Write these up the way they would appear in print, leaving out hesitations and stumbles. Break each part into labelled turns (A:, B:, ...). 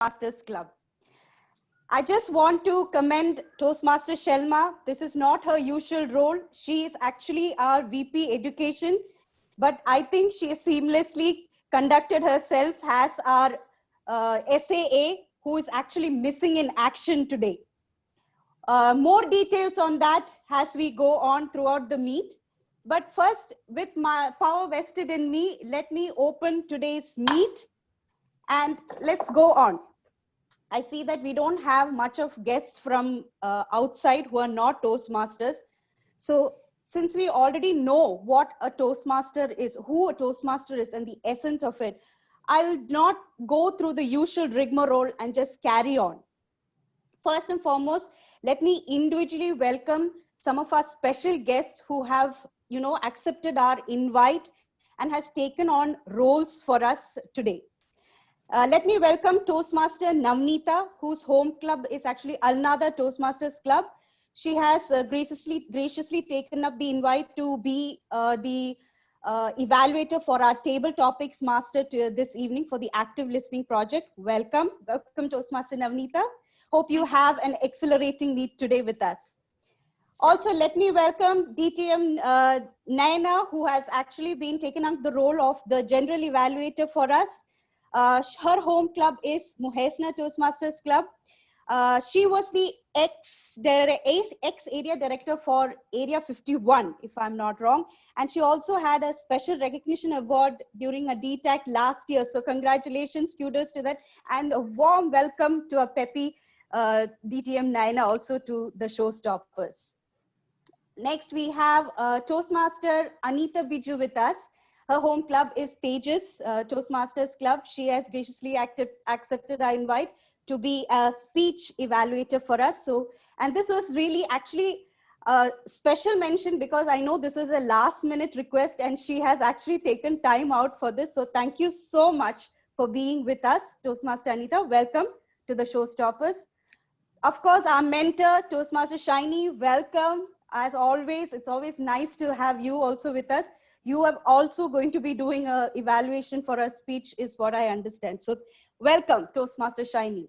A: Toastmasters Club. I just want to commend Toastmaster Shelma. This is not her usual role. She is actually our VP Education, but I think she seamlessly conducted herself as our SAA, who is actually missing in action today. More details on that as we go on throughout the meet. But first, with my power vested in me, let me open today's meet and let's go on. I see that we don't have much of guests from outside who are not Toastmasters. So since we already know what a Toastmaster is, who a Toastmaster is and the essence of it, I'll not go through the usual rigmarole and just carry on. First and foremost, let me individually welcome some of our special guests who have, accepted our invite and has taken on roles for us today. Let me welcome Toastmaster Navneeta, whose home club is actually Alnada Toastmasters Club. She has graciously taken up the invite to be the evaluator for our table topics master this evening for the active listening project. Welcome Toastmaster Navneeta. Hope you have an exhilarating meet today with us. Also, let me welcome DTM Naina, who has actually been taken up the role of the general evaluator for us. Her home club is Muhesna Toastmasters Club. She was the ex-area director for Area 51, if I'm not wrong. And she also had a special recognition award during a DTAC last year. So congratulations, kudos to that. And a warm welcome to a peppy DTM Naina also to the showstoppers. Next, we have Toastmaster Anita Biju with us. Her home club is Tejas Toastmasters Club. She has graciously accepted our invite to be a speech evaluator for us. So, and this was really actually a special mention because I know this is a last minute request and she has actually taken time out for this. So thank you so much for being with us, Toastmaster Anita. Welcome to the showstoppers. Of course, our mentor, Toastmaster Shiny, welcome. As always, it's always nice to have you also with us. You are also going to be doing an evaluation for a speech is what I understand. So welcome, Toastmaster Shiny.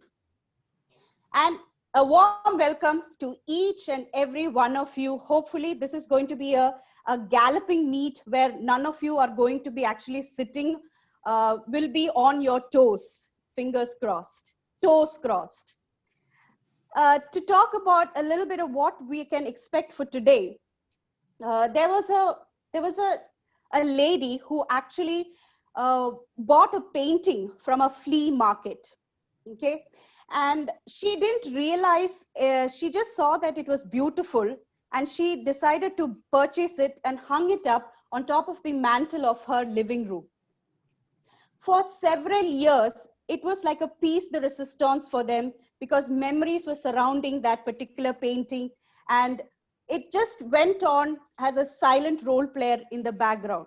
A: And a warm welcome to each and every one of you. Hopefully this is going to be a galloping meet where none of you are going to be actually sitting, will be on your toes, fingers crossed, toes crossed. To talk about a little bit of what we can expect for today, there was a lady who actually bought a painting from a flea market, okay? And she didn't realize, she just saw that it was beautiful and she decided to purchase it and hung it up on top of the mantle of her living room. For several years, it was like a piece de resistance for them because memories were surrounding that particular painting and it just went on as a silent role player in the background.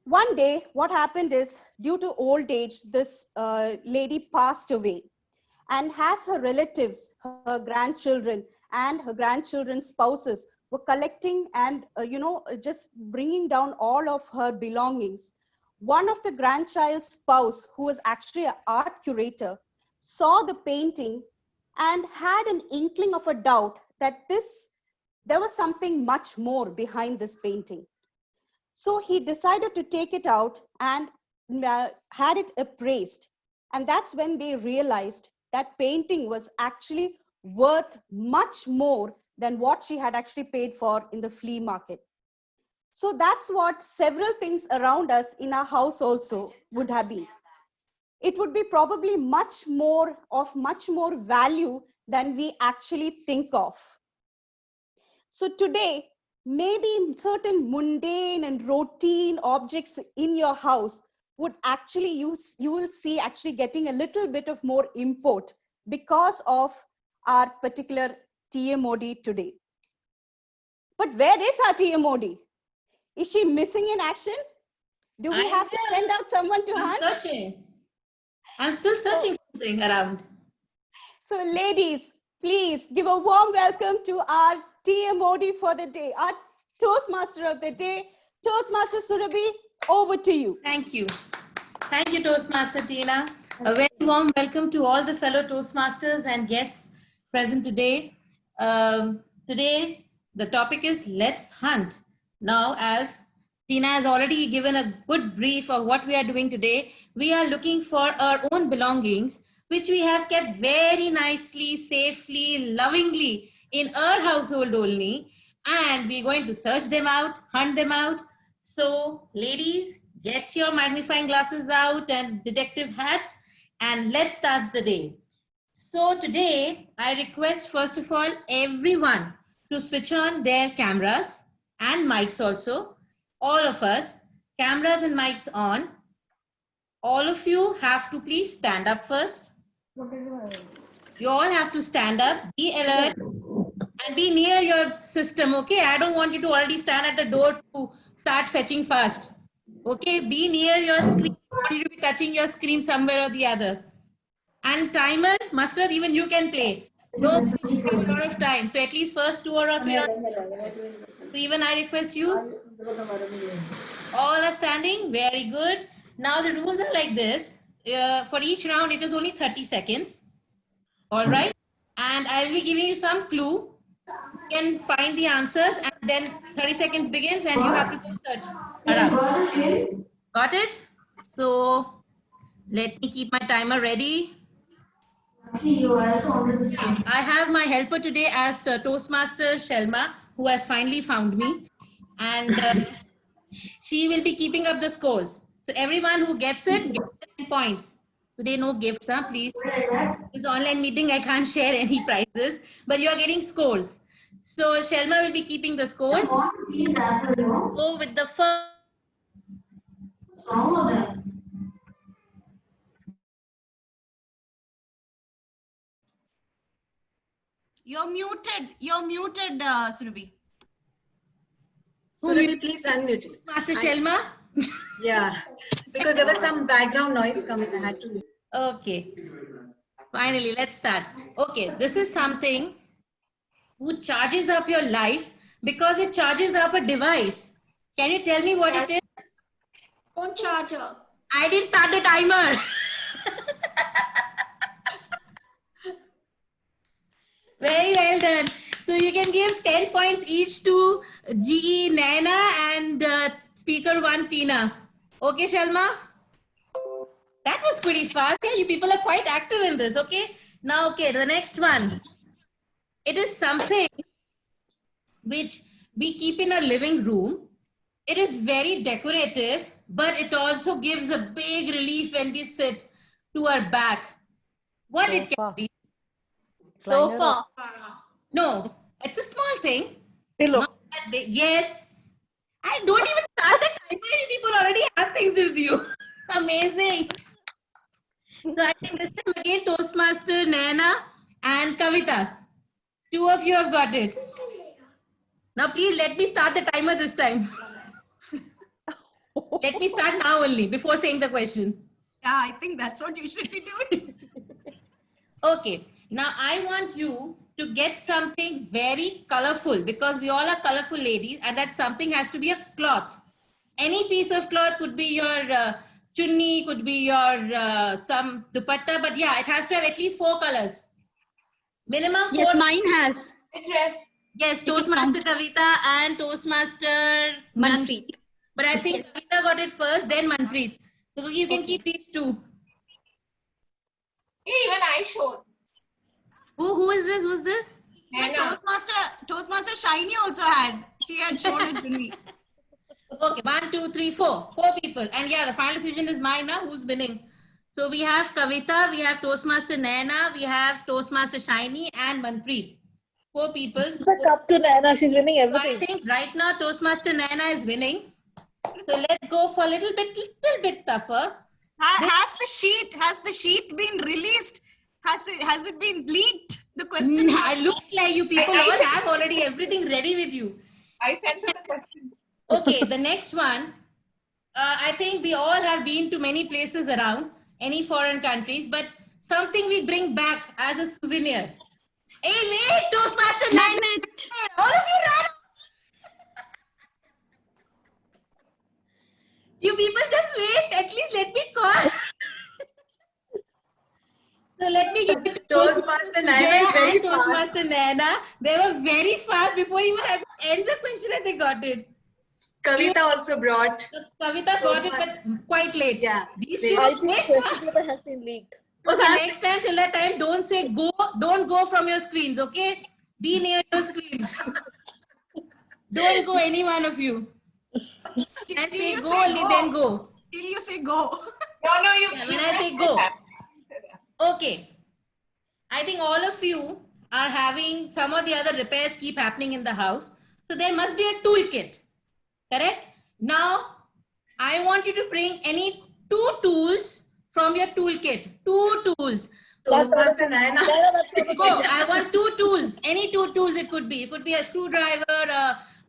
A: One day, what happened is, due to old age, this lady passed away. And as her relatives, her grandchildren, and her grandchildren's spouses were collecting and, just bringing down all of her belongings, one of the grandchild's spouse, who was actually an art curator, saw the painting and had an inkling of a doubt that there was something much more behind this painting. So he decided to take it out and had it appraised. And that's when they realized that painting was actually worth much more than what she had actually paid for in the flea market. So that's what several things around us in our house also would have been. It would be probably much more value than we actually think of. So today, maybe certain mundane and routine objects in your house would actually, you will see actually getting a little bit of more import because of our particular TMOD today. But where is our TMOD? Is she missing in action? Do we have to send out someone to hunt?
B: I'm searching. I'm still searching something around.
A: So ladies, please give a warm welcome to our TMOD for the day, our Toastmaster of the day, Toastmaster Surabhi, over to you.
B: Thank you. Thank you, Toastmaster Tina. A very warm welcome to all the fellow Toastmasters and guests present today. Today, the topic is Let's Hunt. Now, as Tina has already given a good brief of what we are doing today, we are looking for our own belongings, which we have kept very nicely, safely, lovingly in our household only. And we're going to search them out, hunt them out. So, ladies, get your magnifying glasses out and detective hats, and let's start the day. So today, I request first of all everyone to switch on their cameras and mics also. All of us, cameras and mics on. All of you have to please stand up first. You all have to stand up, be alert, and be near your system, okay? I don't want you to already stand at the door to start fetching fast. Okay, be near your screen. I want you to be touching your screen somewhere or the other. And timer, Masrad, even you can play. No, a lot of time. So at least first 2 hours of your. So even I request you. All are standing. Very good. Now the rules are like this. For each round, it is only 30 seconds. All right. And I will be giving you some clue. You can find the answers, and then 30 seconds begins, and you have to go search around. Got it? So let me keep my timer ready. I have my helper today as Toastmaster Shelma, who has finally found me, and she will be keeping up the scores. So everyone who gets it gets 10 points. Today no gifts, huh? Please. It's online meeting. I can't share any prizes, but you are getting scores. So Shelma will be keeping the scores. Go with the first.
C: You're muted, Surabhi.
D: Surabhi, please unmute.
B: Master Shelma?
D: Yeah, because there was some background noise coming. I had to.
B: Okay. Finally, let's start. Okay, this is something who charges up your life because it charges up a device. Can you tell me what it is?
E: Phone charger.
B: I didn't start the timer. Very well done. So you can give 10 points each to GE Naina and speaker 1 Tina. Okay, Shalma? That was pretty fast. Yeah, you people are quite active in this. Okay. Now, okay, the next one. It is something which we keep in our living room. It is very decorative, but it also gives a big relief when we sit to our back. What it can be?
E: Sofa.
B: No, it's a small thing. Pillow. Not that big. Yes. I don't even start the timer. People already have things with you. Amazing. So I think this time again, Toastmaster Naina and Kavita. 2 of you have got it. Now please let me start the timer this time. Let me start now only before saying the question.
C: Yeah, I think that's what you should be doing.
B: Okay. Now I want you to get something very colorful because we all are colorful ladies, and that something has to be a cloth. Any piece of cloth, could be your chunni, could be your some dupatta, but yeah, it has to have at least 4 colors. Minimum 4.
E: Yes, mine has.
B: Yes,
E: It will
B: Toastmaster
E: count.
B: Kavita and Toastmaster
E: Manpreet.
B: But I think
E: Yes.
B: Kavita got it first, then Manpreet. So you can keep these 2.
E: Even I showed.
B: Who is this? Who's this?
C: And Toastmaster Shiny also had. She had shown it to me.
B: Okay, 1, 2, 3, 4. 4 people. And yeah, the final decision is mine now. Who's winning? So we have Kavita, we have Toastmaster Naina, we have Toastmaster Shiny and Manpreet. 4 people.
F: It's up to Naina. She's winning
B: So
F: everything.
B: I think right now Toastmaster Naina is winning. So let's go for a little bit tougher.
C: Has the sheet been released? Has it been leaked? The question.
B: It looks like you people all have already everything ready with you.
F: I sent her the question.
B: Okay, the next one. I think we all have been to many places around, any foreign countries, but something we bring back as a souvenir. Hey, wait, Toastmaster Naina.
E: Magnet.
B: All of you ran. You people just wait. At least let me call. So let me give it to
D: Toastmaster Naina is
B: Sujaya
D: very
B: and Toastmaster Naina. They were very fast before even I could end the question and they got it.
D: Kavita also brought.
B: Kavita got it, but quite late.
D: Yeah,
B: These
D: late.
B: two
F: I
B: were
F: think
B: quick.
F: question paper has been leaked.
B: Okay, next time till that time, don't say go, don't go from your screens, okay? Be near your screens. Don't go, any one of you. And say
C: you
B: go
C: say
B: only, then go.
C: Till you say go.
F: No, you.
B: Yeah, when I say go. Okay. I think all of you are having some or the other repairs keep happening in the house. So there must be a toolkit. Correct? Now, I want you to bring any 2 tools from your toolkit. 2 tools.
D: Toastmaster Naina.
B: Go. I want 2 tools. Any 2 tools it could be. It could be a screwdriver,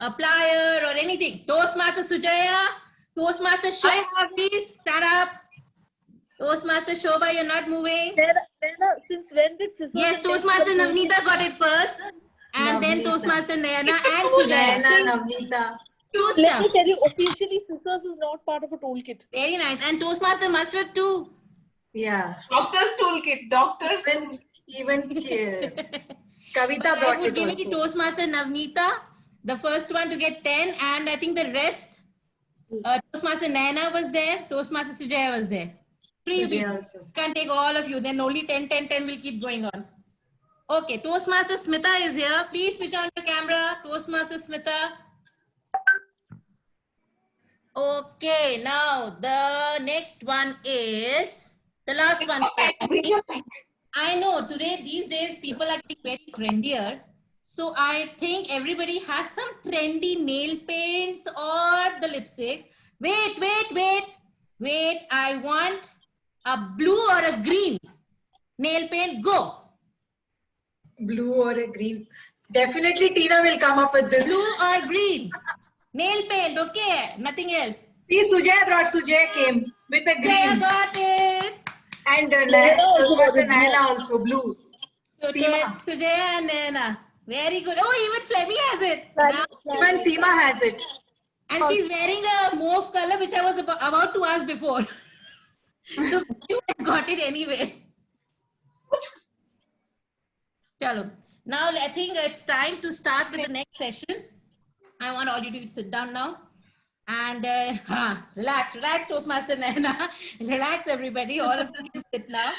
B: a plier, or anything. Toastmaster Sujaya, Toastmaster Shobha, please stand up. Toastmaster Shobha, you're not moving.
F: Naina, since when did scissors?
B: Yes,
F: and
B: Toastmaster
F: pencil
B: Navneeta got it first. And then
D: Navneeta.
B: Toastmaster Naina and Sujaya.
D: Naina, Navneeta.
B: Two
F: Let me
B: stuff.
F: tell you, officially, scissors is not part of a toolkit.
B: Very nice. And Toastmaster Mustard too.
D: Yeah.
F: Doctor's toolkit. Doctor's.
D: Even Kavita
B: I
D: brought
B: would
D: it
B: give it to
D: also.
B: Toastmaster Navneeta, the first one to get 10, and I think the rest, Toastmaster Naina was there, Toastmaster Sujaya was there. 3
D: Sujaya
B: people.
D: also.
B: Can take all of you, then only 10, 10, 10 will keep going on. Okay, Toastmaster Smita is here. Please switch on your camera, Toastmaster Smita. Okay, now the next one is the last one. I know today, these days, people are getting very trendier. So I think everybody has some trendy nail paints or the lipsticks. Wait. I want a blue or a green nail paint. Go.
D: Blue or a green. Definitely Tina will come up with this.
B: Blue or green. Nail paint, okay. Nothing else.
D: See, Sujaya came with a
B: Jaya
D: green.
B: got it.
D: And
F: also
D: Naina also blue.
B: So
D: Seema.
B: Sujaya and Naina. Very good. Oh, even Flemmy has it.
D: Even Seema has it.
B: And she's wearing a mauve color, which I was about to ask before. So you got it anyway. Chalo. Now I think it's time to start with the next session. I want all you to sit down now. And relax, Toastmaster Naina. Relax, everybody. All of you can sit now.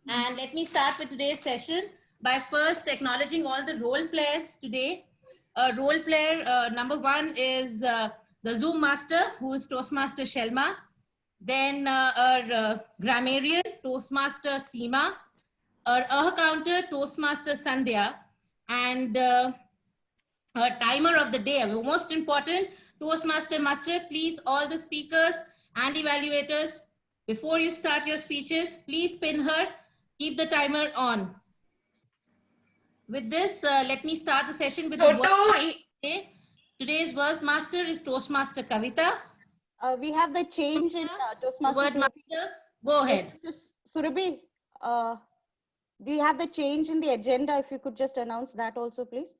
B: And let me start with today's session by first acknowledging all the role players today. Role player number 1 is the Zoom master, who is Toastmaster Shelma. Then our grammarian, Toastmaster Seema. Our counter, Toastmaster Sandhya. And our timer of the day, most important, Toastmaster Masrat. Please, all the speakers and evaluators, before you start your speeches, please pin her. Keep the timer on. With this, let me start the session with the word. Today's verse master is Toastmaster Kavita.
A: We have the change in Toastmaster
B: Word master, go ahead.
A: Surabhi, do you have the change in the agenda? If you could just announce that also, please.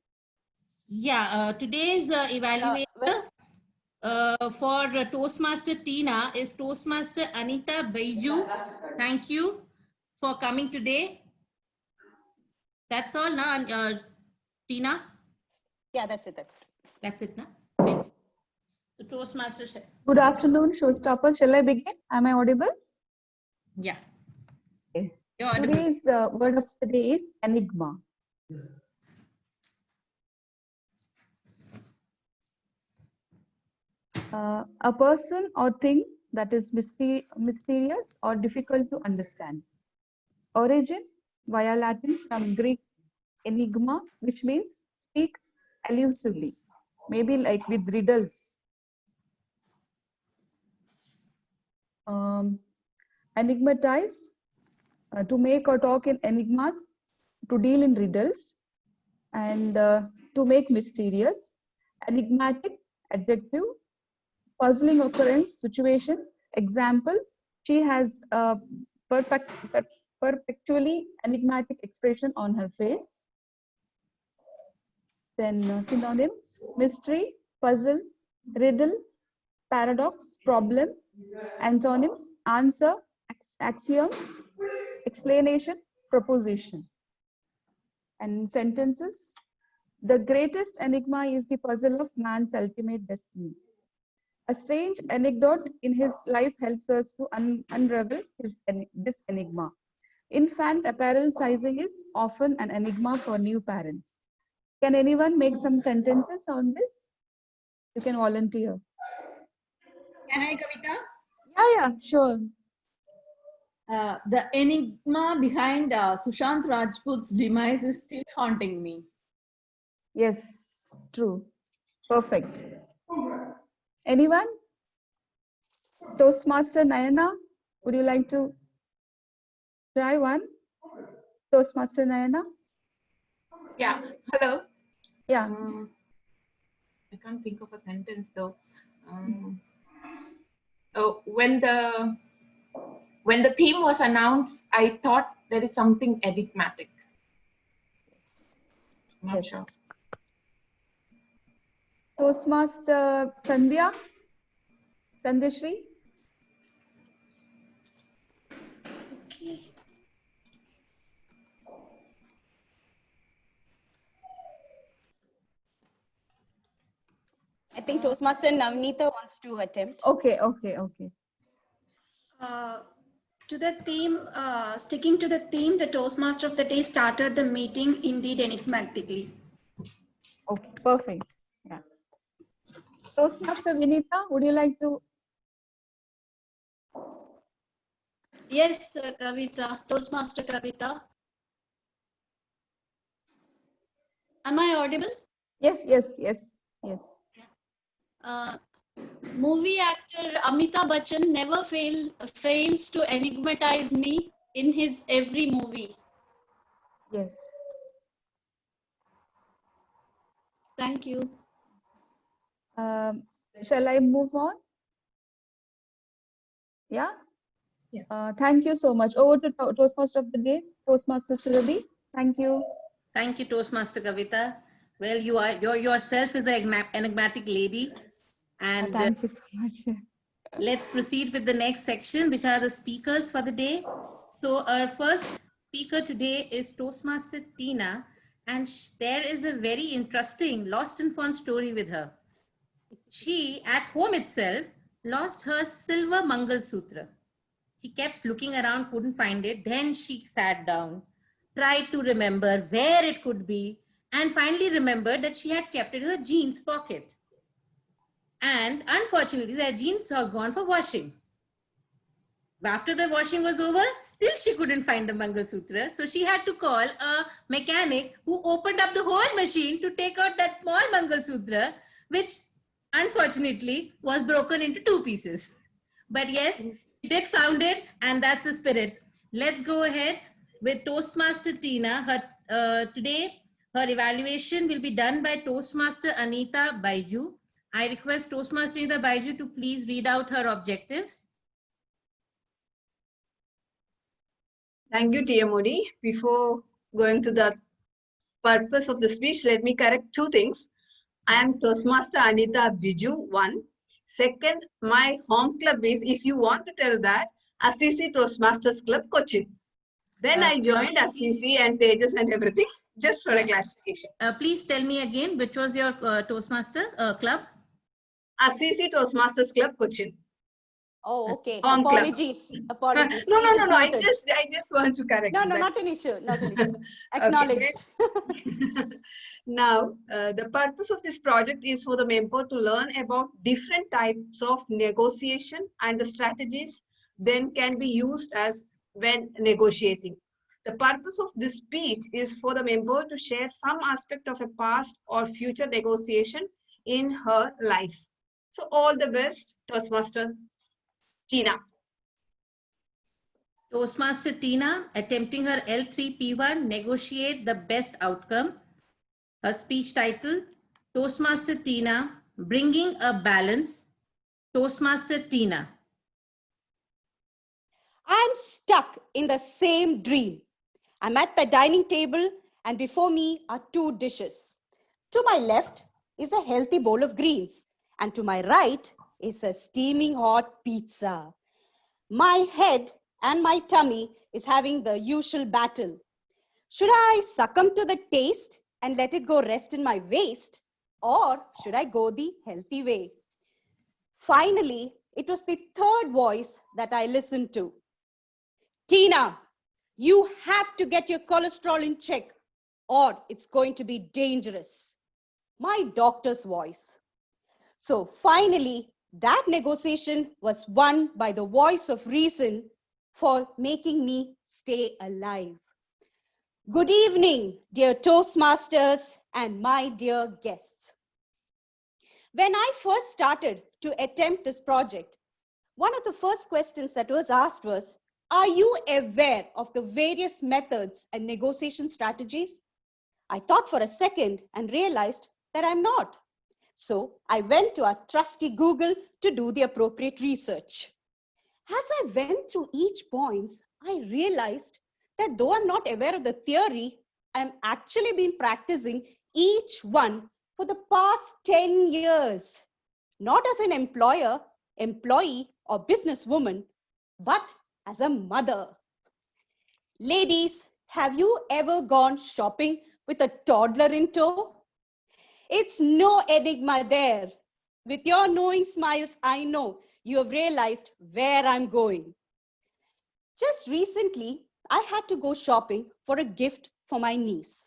B: Yeah, today's evaluator for Toastmaster Tina is Toastmaster Anita Baiju. Thank you for coming today. That's all now, Tina?
A: Yeah, that's it.
B: That's it now. Okay. So Toastmaster.
G: Good afternoon, showstoppers. Shall I begin? Am I audible?
B: Yeah.
G: Okay.
B: You're audible.
G: Today's word of the day is enigma. A person or thing that is mysterious or difficult to understand. Origin via Latin from Greek enigma, which means speak elusively, maybe like with riddles. Enigmatize, to make or talk in enigmas, to deal in riddles, and to make mysterious. Enigmatic, adjective, puzzling occurrence, situation. Example, she has a perpetually enigmatic expression on her face. Then synonyms, mystery, puzzle, riddle, paradox, problem. Antonyms, answer, axiom, explanation, proposition. And sentences. The greatest enigma is the puzzle of man's ultimate destiny. A strange anecdote in his life helps us to unravel this enigma. Infant apparel sizing is often an enigma for new parents. Can anyone make some sentences on this? You can volunteer.
H: Can I, Kavita?
G: Yeah, sure.
H: The enigma behind Sushant Rajput's demise is still haunting me.
G: Yes, true. Perfect. Anyone? Toastmaster Nayana, would you like to try one? Toastmaster Nayana?
F: Yeah. Hello.
G: Yeah.
F: I can't think of a sentence though. Oh, when the theme was announced, I thought there is something enigmatic. Not
G: Yes.
F: sure.
G: Toastmaster Sandhya? Sandhyashri?
A: I think Toastmaster Navneeta wants to attempt.
G: Okay.
E: To the theme, sticking to the theme, the Toastmaster of the day started the meeting indeed enigmatically.
G: Okay, perfect. Yeah. Toastmaster Vinita, would you like to?
E: Yes, Kavita, Toastmaster Kavita. Am I audible?
G: Yes.
E: Movie actor Amitabh Bachchan never fails to enigmatize me in his every movie.
G: Yes.
E: Thank you.
G: Shall I move on? Yeah? Thank you so much. Over to Toastmaster of the day, Toastmaster Surabhi. Thank you.
B: Thank you, Toastmaster Kavita. Well, you yourself is the enigmatic lady. And
G: Thank you so much.
B: let's proceed with the next section, which are the speakers for the day. So our first speaker today is Toastmaster Tina, and there is a very interesting lost and found story with her. She, at home itself, lost her silver Mangal Sutra. She kept looking around, couldn't find it. Then she sat down, tried to remember where it could be, and finally remembered that she had kept it in her jeans pocket. And unfortunately, that jeans was gone for washing. After the washing was over, still she couldn't find the Mangal Sutra. So she had to call a mechanic who opened up the whole machine to take out that small Mangal Sutra, which unfortunately was broken into 2 pieces. But yes, she did found it, and that's the spirit. Let's go ahead with Toastmaster Tina. Today, her evaluation will be done by Toastmaster Anita Baiju. I request Toastmaster Anita Baiju to please read out her objectives.
I: Thank you, Tia Modi. Before going to the purpose of the speech, let me correct 2 things. I am Toastmaster Anita Biju, 1. Second, my home club is, if you want to tell that, Assisi Toastmasters Club, Cochin. Then I joined Assisi and Tejas and everything, just for a clarification.
B: Please tell me again, which was your Toastmaster club?
I: Assisi Toastmasters Club, Cochin.
A: Oh, okay.
I: Home club.
A: Apologies.
I: No.
A: It is
I: I
A: noted.
I: just want to correct.
A: No,
I: that.
A: not an issue. Acknowledged.
I: Now, the purpose of this project is for the member to learn about different types of negotiation and the strategies then can be used as when negotiating. The purpose of this speech is for the member to share some aspect of a past or future negotiation in her life. So all the best, Toastmaster Tina.
B: Toastmaster Tina, attempting her L3P1, negotiate the best outcome. Her speech title, Toastmaster Tina, bringing a balance. Toastmaster Tina.
A: I'm stuck in the same dream. I'm at the dining table and before me are 2 dishes. To my left is a healthy bowl of greens and to my right is a steaming hot pizza. My head and my tummy is having the usual battle. Should I succumb to the taste and let it go rest in my waist? Or should I go the healthy way? Finally, it was the third voice that I listened to. Tina, you have to get your cholesterol in check or it's going to be dangerous. My doctor's voice. So finally, that negotiation was won by the voice of reason for making me stay alive. Good evening, dear Toastmasters and my dear guests. When I first started to attempt this project, one of the first questions that was asked was, are you aware of the various methods and negotiation strategies? I thought for a second and realized that I'm not. So I went to our trusty Google to do the appropriate research. As I went through each point, I realized that though I'm not aware of the theory, I'm actually been practicing each one for the past 10 years, not as an employer, employee, or businesswoman, but as a mother. Ladies, have you ever gone shopping with a toddler in tow? It's no enigma there. With your knowing smiles, I know you have realized where I'm going. Just recently, I had to go shopping for a gift for my niece.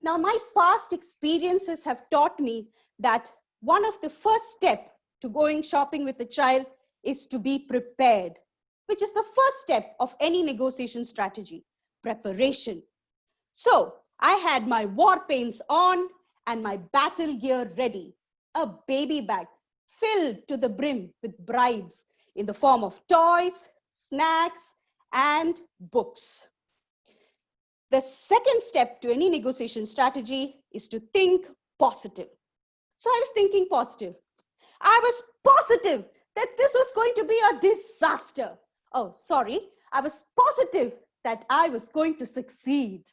A: Now, my past experiences have taught me that one of the first steps to going shopping with a child is to be prepared, which is the first step of any negotiation strategy, preparation. So I had my war paints on and my battle gear ready, a baby bag filled to the brim with bribes in the form of toys, snacks, and books. The second step to any negotiation strategy is to think positive. So I was thinking positive. I was positive that this was going to be a disaster. Oh, sorry. I was positive that I was going to succeed.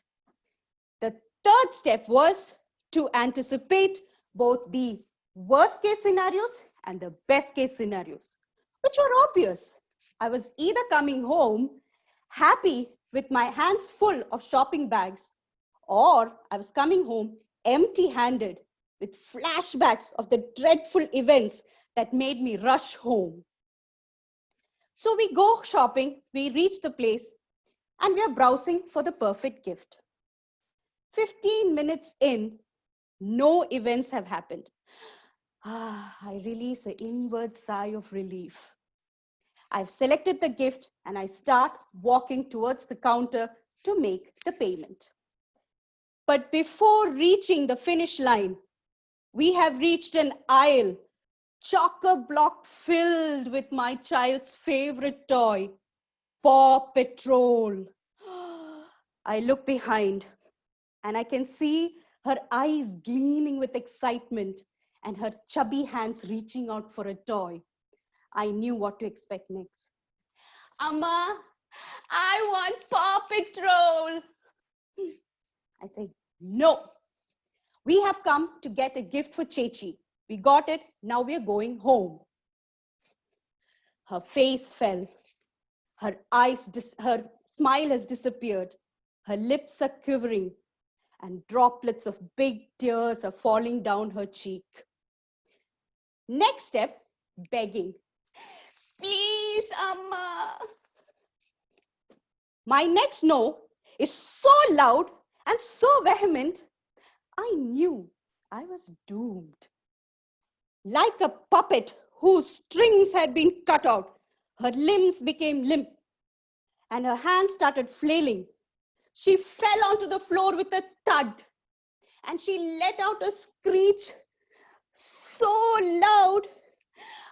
A: The third step was to anticipate both the worst case scenarios and the best case scenarios, which were obvious. I was either coming home happy with my hands full of shopping bags, or I was coming home empty-handed with flashbacks of the dreadful events that made me rush home. So we go shopping, we reach the place, and we are browsing for the perfect gift. 15 minutes in, no events have happened. I release an inward sigh of relief. I've selected the gift and I start walking towards the counter to make the payment. But before reaching the finish line, we have reached an aisle chock-a-block filled with my child's favorite toy, Paw Patrol. I look behind and I can see her eyes gleaming with excitement and her chubby hands reaching out for a toy. I knew what to expect next. Amma, I want Paw Patrol. I say, no. We have come to get a gift for Chechi. We got it, now we are going home. Her face fell. Her smile has disappeared. Her lips are quivering and droplets of big tears are falling down her cheek. Next step, begging. Please, Amma. My next no is so loud and so vehement, I knew I was doomed. Like a puppet whose strings had been cut out, her limbs became limp and her hands started flailing. She fell onto the floor with a thud and she let out a screech so loud,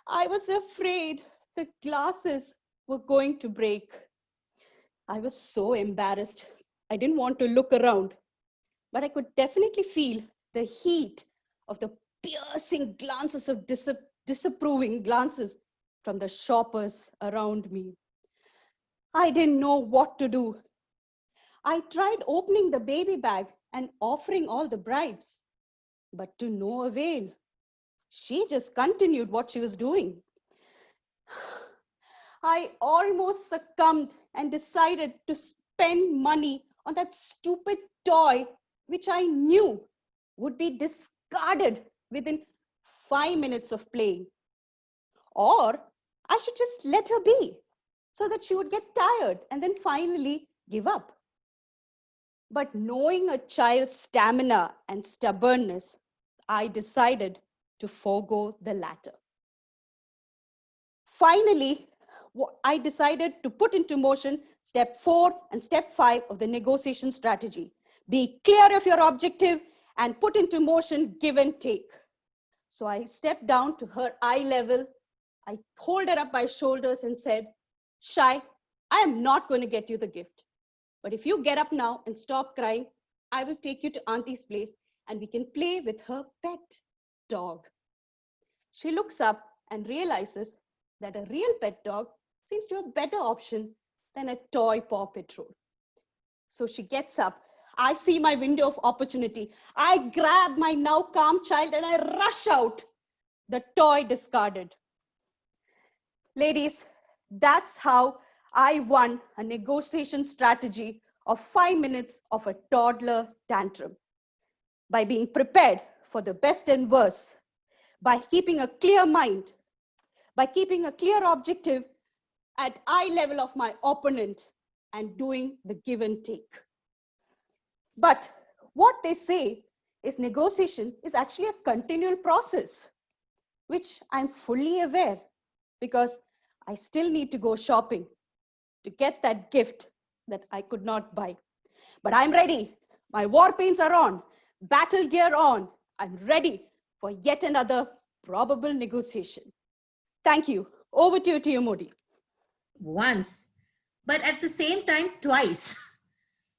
A: I was afraid the glasses were going to break. I was so embarrassed. I didn't want to look around, but I could definitely feel the heat of the piercing glances of disapproving glances from the shoppers around me. I didn't know what to do. I tried opening the baby bag and offering all the bribes, but to no avail. She just continued what she was doing. I almost succumbed and decided to spend money on that stupid toy, which I knew would be discarded within 5 minutes of playing. Or I should just let her be so that she would get tired and then finally give up. But knowing a child's stamina and stubbornness, I decided to forego the latter. Finally, I decided to put into motion step 4 and step 5 of the negotiation strategy. Be clear of your objective and put into motion give and take. So I stepped down to her eye level. I pulled her up by shoulders and said, Shai, I am not going to get you the gift. But if you get up now and stop crying, I will take you to Auntie's place and we can play with her pet dog. She looks up and realizes that a real pet dog seems to be a better option than a toy Paw Patrol. So she gets up. I see my window of opportunity. I grab my now calm child and I rush out. The toy discarded. Ladies, that's how I won a negotiation strategy of 5 minutes of a toddler tantrum. By being prepared for the best and worst, by keeping a clear mind, by keeping a clear objective at eye level of my opponent and doing the give and take. But what they say is negotiation is actually a continual process, which I'm fully aware because I still need to go shopping to get that gift that I could not buy. But I'm ready. My war paints are on, battle gear on. I'm ready for yet another probable negotiation. Thank you. Over to you, Modi.
B: Once, but at the same time, twice.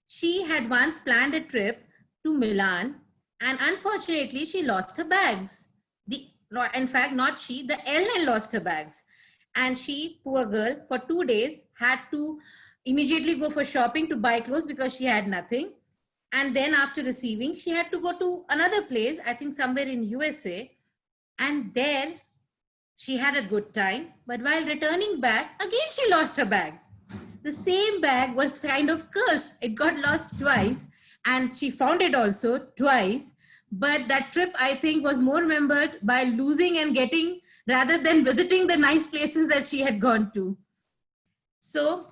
B: She had once planned a trip to Milan, and unfortunately, she lost her bags. In fact, not she, the airline lost her bags. And she, poor girl, for 2 days had to immediately go for shopping to buy clothes because she had nothing. And then after receiving, she had to go to another place, I think somewhere in USA. And there she had a good time. But while returning back, again, she lost her bag. The same bag was kind of cursed. It got lost twice and she found it also twice. But that trip, I think, was more remembered by losing and getting rather than visiting the nice places that she had gone to. So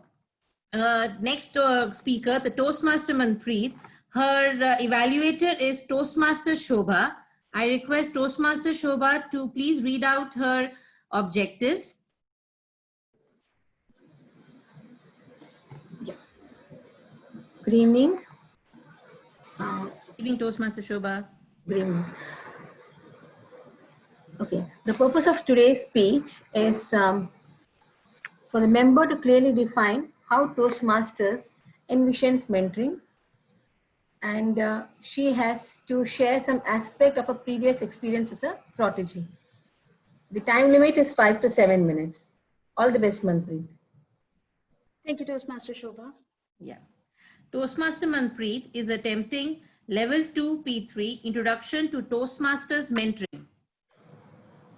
B: next speaker, the Toastmaster Manpreet. Her evaluator is Toastmaster Shobha. I request Toastmaster Shobha to please read out her objectives.
J: Yeah. Good evening.
B: Good evening, Toastmaster Shobha.
J: Good evening. Okay, the purpose of today's speech is for the member to clearly define how Toastmasters envisions mentoring, and she has to share some aspect of a previous experience as a protege. The time limit is 5 to 7 minutes. All the best, Manpreet.
E: Thank you, Toastmaster Shobha.
B: Yeah. Toastmaster Manpreet is attempting Level 2 P3 Introduction to Toastmasters Mentoring.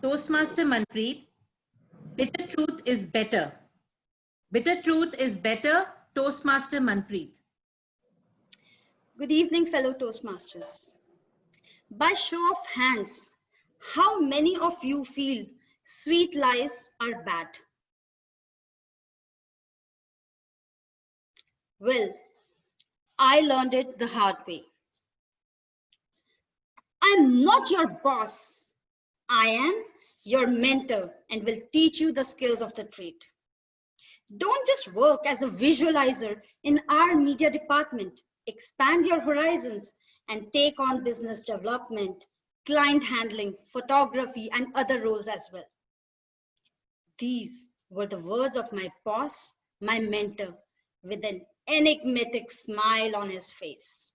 B: Toastmaster Manpreet, bitter truth is better. Bitter truth is better, Toastmaster Manpreet.
E: Good evening, fellow Toastmasters. By show of hands, how many of you feel sweet lies are bad? Well, I learned it the hard way. I'm not your boss. I am your mentor and will teach you the skills of the trade. Don't just work as a visualizer in our media department. Expand your horizons and take on business development, client handling, photography, and other roles as well. These were the words of my boss, my mentor, with an enigmatic smile on his face.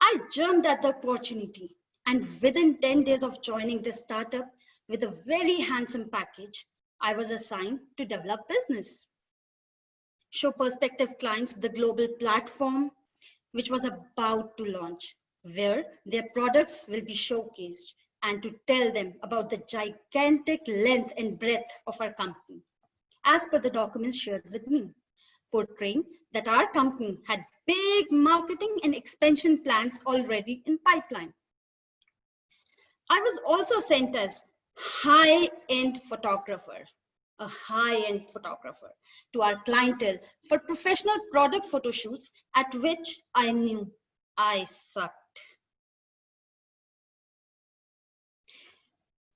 E: I jumped at the opportunity, and within 10 days of joining this startup with a very handsome package, I was assigned to develop business. Show prospective clients the global platform, which was about to launch, where their products will be showcased, and to tell them about the gigantic length and breadth of our company, as per the documents shared with me. portraying that our company had big marketing and expansion plans already in pipeline. I was also sent as high-end photographer, a high-end photographer to our clientele for professional product photo shoots, at which I knew I sucked.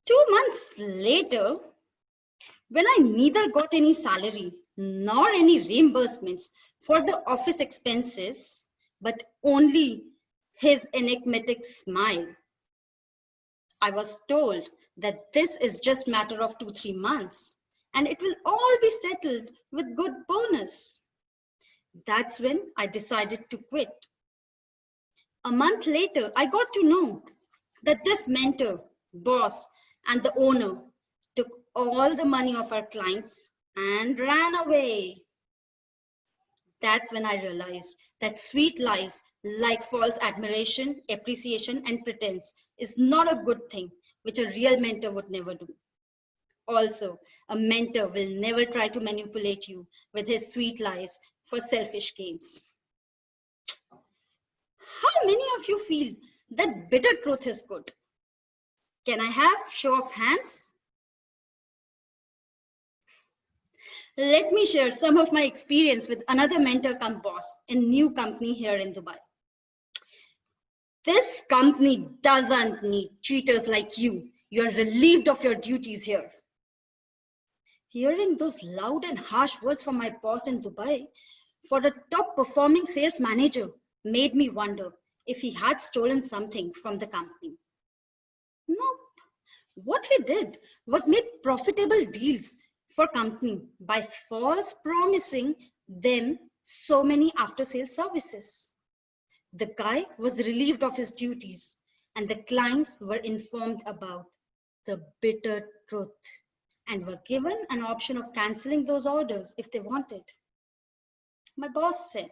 E: 2 months later, when I neither got any salary nor any reimbursements for the office expenses, but only his enigmatic smile, I was told that this is just matter of 2-3 months and it will all be settled with good bonus. That's when I decided to quit. A month later, I got to know that this mentor, boss, and the owner took all the money of our clients and ran away. That's when I realized that sweet lies like false admiration, appreciation, and pretense is not a good thing, which a real mentor would never do. Also, a mentor will never try to manipulate you with his sweet lies for selfish gains. How many of you feel that bitter truth is good? Can I have show of hands? Let me share some of my experience with another mentor cum boss in new company here in Dubai. This company doesn't need cheaters like you. You're relieved of your duties here. Hearing those loud and harsh words from my boss in Dubai for a top performing sales manager made me wonder if he had stolen something from the company. Nope. What he did was make profitable deals for company by false promising them so many after-sales services. The guy was relieved of his duties and the clients were informed about the bitter truth and were given an option of canceling those orders if they wanted. My boss said,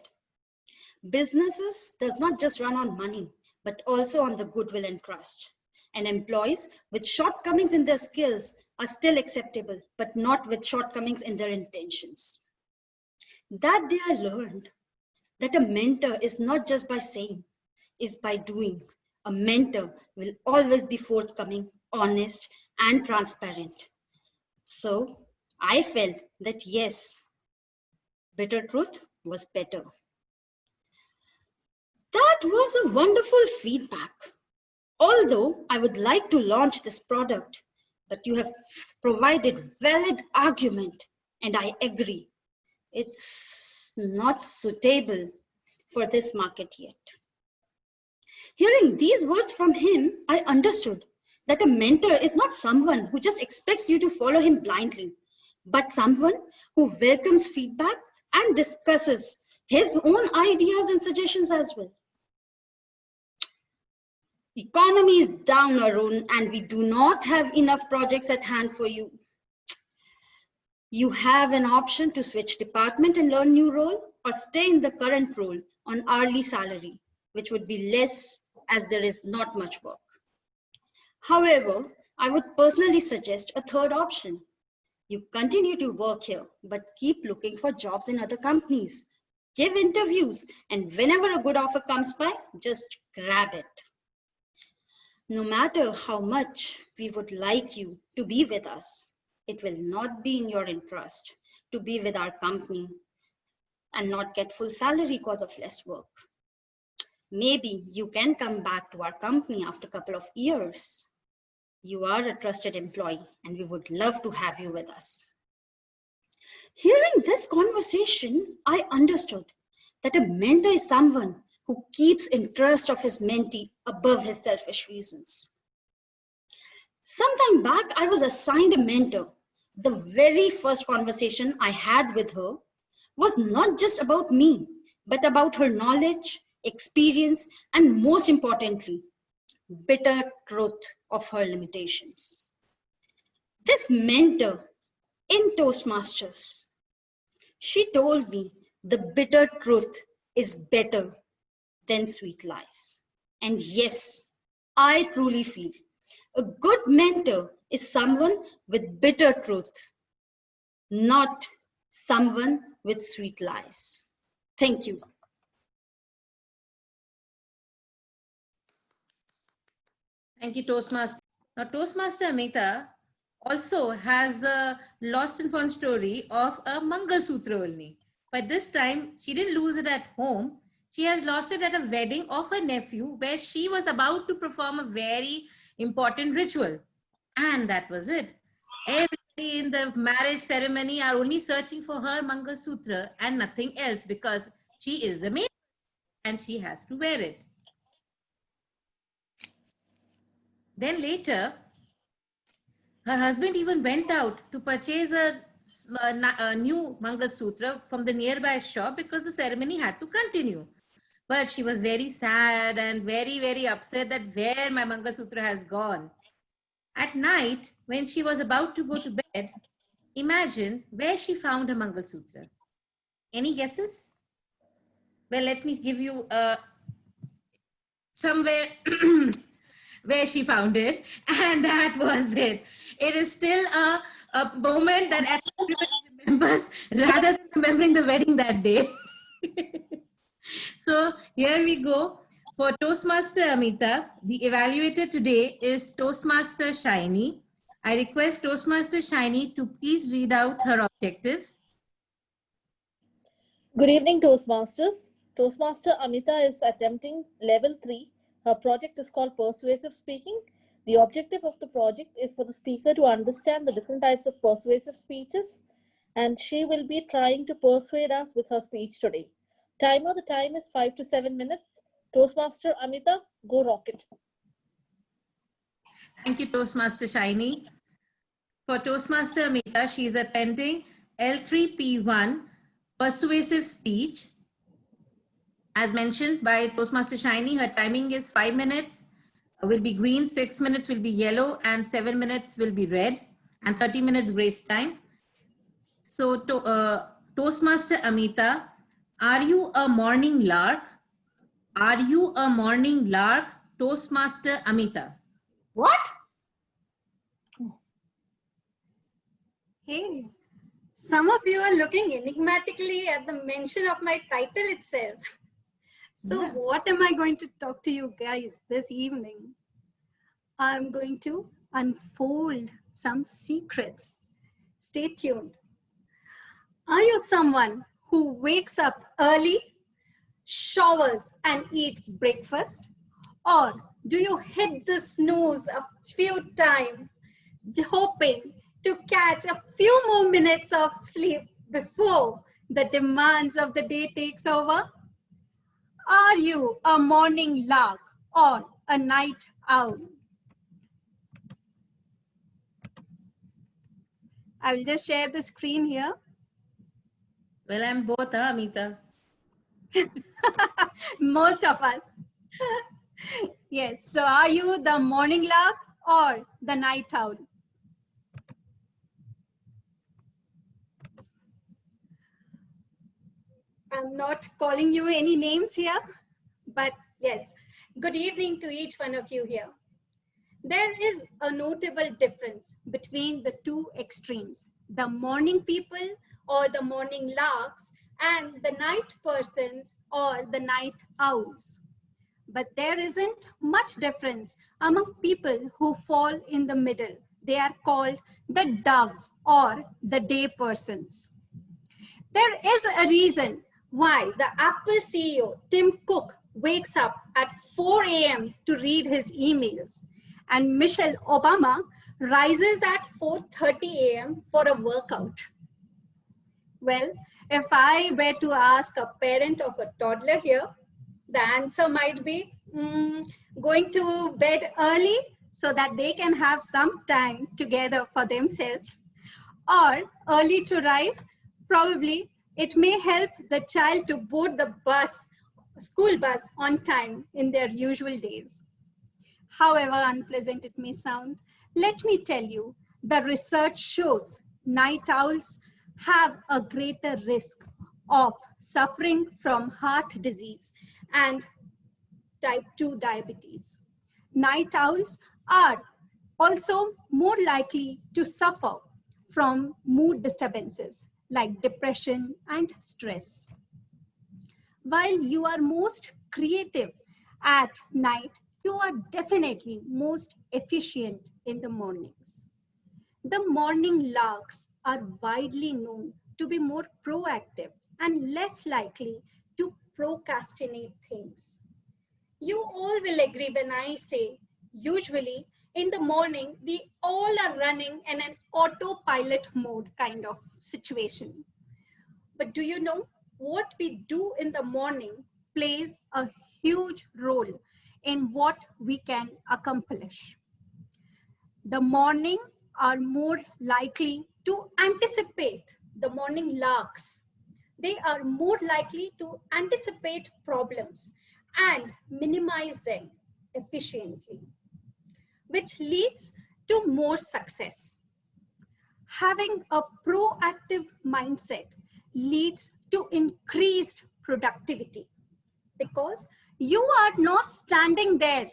E: businesses does not just run on money, but also on the goodwill and trust. And employees with shortcomings in their skills are still acceptable, but not with shortcomings in their intentions. That day I learned that a mentor is not just by saying, is by doing. A mentor will always be forthcoming, honest, and transparent. So I felt that yes, bitter truth was better. That was a wonderful feedback. Although I would like to launch this product, but you have provided valid argument and I agree. It's not suitable for this market yet. Hearing these words from him, I understood that a mentor is not someone who just expects you to follow him blindly, but someone who welcomes feedback and discusses his own ideas and suggestions as well. Economy is down, Arun, and we do not have enough projects at hand for you. You have an option to switch department and learn new role or stay in the current role on hourly salary, which would be less as there is not much work. However, I would personally suggest a third option. You continue to work here, but keep looking for jobs in other companies. Give interviews, and whenever a good offer comes by, just grab it. No matter how much we would like you to be with us, it will not be in your interest to be with our company and not get full salary because of less work. Maybe you can come back to our company after a couple of years. You are a trusted employee and we would love to have you with us. Hearing this conversation, I understood that a mentor is someone who keeps interest of his mentee above his selfish reasons. Sometime back, I was assigned a mentor. The very first conversation I had with her was not just about me, but about her knowledge, experience, and most importantly, bitter truth of her limitations. This mentor in Toastmasters, she told me the bitter truth is better than sweet lies. And yes, I truly feel a good mentor is someone with bitter truth, not someone with sweet lies. Thank you.
B: Thank you, Toastmaster. Now, Toastmaster Amita also has a lost and found story of a Mangal Sutra only. But this time, she didn't lose it at home. She has lost it at a wedding of her nephew where she was about to perform a very important ritual. And that was it. Everybody in the marriage ceremony are only searching for her Mangal Sutra and nothing else because she is the maid and she has to wear it. Then later, her husband even went out to purchase a new Mangal Sutra from the nearby shop because the ceremony had to continue. But she was very sad and very, very upset that where my Mangal Sutra has gone. At night, when she was about to go to bed, imagine where she found her Mangal Sutra. Any guesses? Well, let me give you somewhere where she found it, and that was it. It is still a moment that everybody remembers rather than remembering the wedding that day. So here we go. For Toastmaster Amita, the evaluator today is Toastmaster Shiny. I request Toastmaster Shiny to please read out her objectives.
K: Good evening, Toastmasters. Toastmaster Amita is attempting level 3. Her project is called Persuasive Speaking. The objective of the project is for the speaker to understand the different types of persuasive speeches, and she will be trying to persuade us with her speech today. Timer, the time is 5 to 7 minutes. Toastmaster Amita, go rocket.
B: Thank you, Toastmaster Shiny. For Toastmaster Amita, she is attending L3P1, Persuasive Speech. As mentioned by Toastmaster Shiny, her timing is 5 minutes will be green, 6 minutes will be yellow, and 7 minutes will be red, and 30 minutes grace time. So Toastmaster Amita, are you a morning lark? Are you a morning lark, Toastmaster Amita?
L: What? Hey, some of you are looking enigmatically at the mention of my title itself. So what am I going to talk to you guys this evening? I'm going to unfold some secrets. Stay tuned. Are you someone who wakes up early, showers and eats breakfast? Or do you hit the snooze a few times, hoping to catch a few more minutes of sleep before the demands of the day takes over? Are you a morning lark or a night owl? I will just share the screen here.
B: Well, I'm both, Amita.
L: Most of us. Yes, so are you the morning lark or the night owl? I'm not calling you any names here, but yes, good evening to each one of you here. There is a notable difference between the two extremes, the morning people or the morning larks and the night persons or the night owls. But there isn't much difference among people who fall in the middle. They are called the doves or the day persons. There is a reason why the Apple CEO, Tim Cook, wakes up at 4 a.m. to read his emails, and Michelle Obama rises at 4:30 a.m. for a workout. Well, if I were to ask a parent of a toddler here, the answer might be going to bed early so that they can have some time together for themselves, or early to rise. Probably it may help the child to board the school bus on time in their usual days. However unpleasant it may sound, let me tell you, the research shows night owls have a greater risk of suffering from heart disease and type 2 diabetes. Night owls are also more likely to suffer from mood disturbances like depression and stress. While you are most creative at night, you are definitely most efficient in the mornings. The morning larks are widely known to be more proactive and less likely to procrastinate things. You all will agree when I say, usually in the morning, we all are running in an autopilot mode kind of situation. But do you know what we do in the morning plays a huge role in what we can accomplish? The morning are more likely to anticipate the morning larks. They are more likely to anticipate problems and minimize them efficiently, which leads to more success. Having a proactive mindset leads to increased productivity because you are not standing there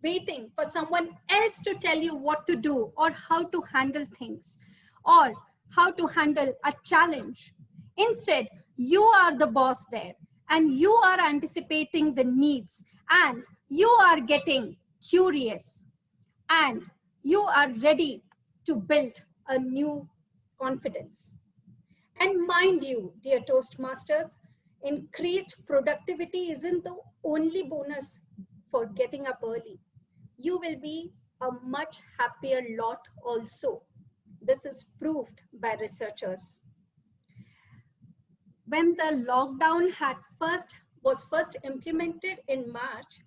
L: waiting for someone else to tell you what to do or how to handle things or how to handle a challenge. Instead, you are the boss there and you are anticipating the needs and you are getting curious and you are ready to build a new confidence. And mind you, dear Toastmasters, increased productivity isn't the only bonus for getting up early. You will be a much happier lot also. This is proved by researchers. When the lockdown was first implemented in March,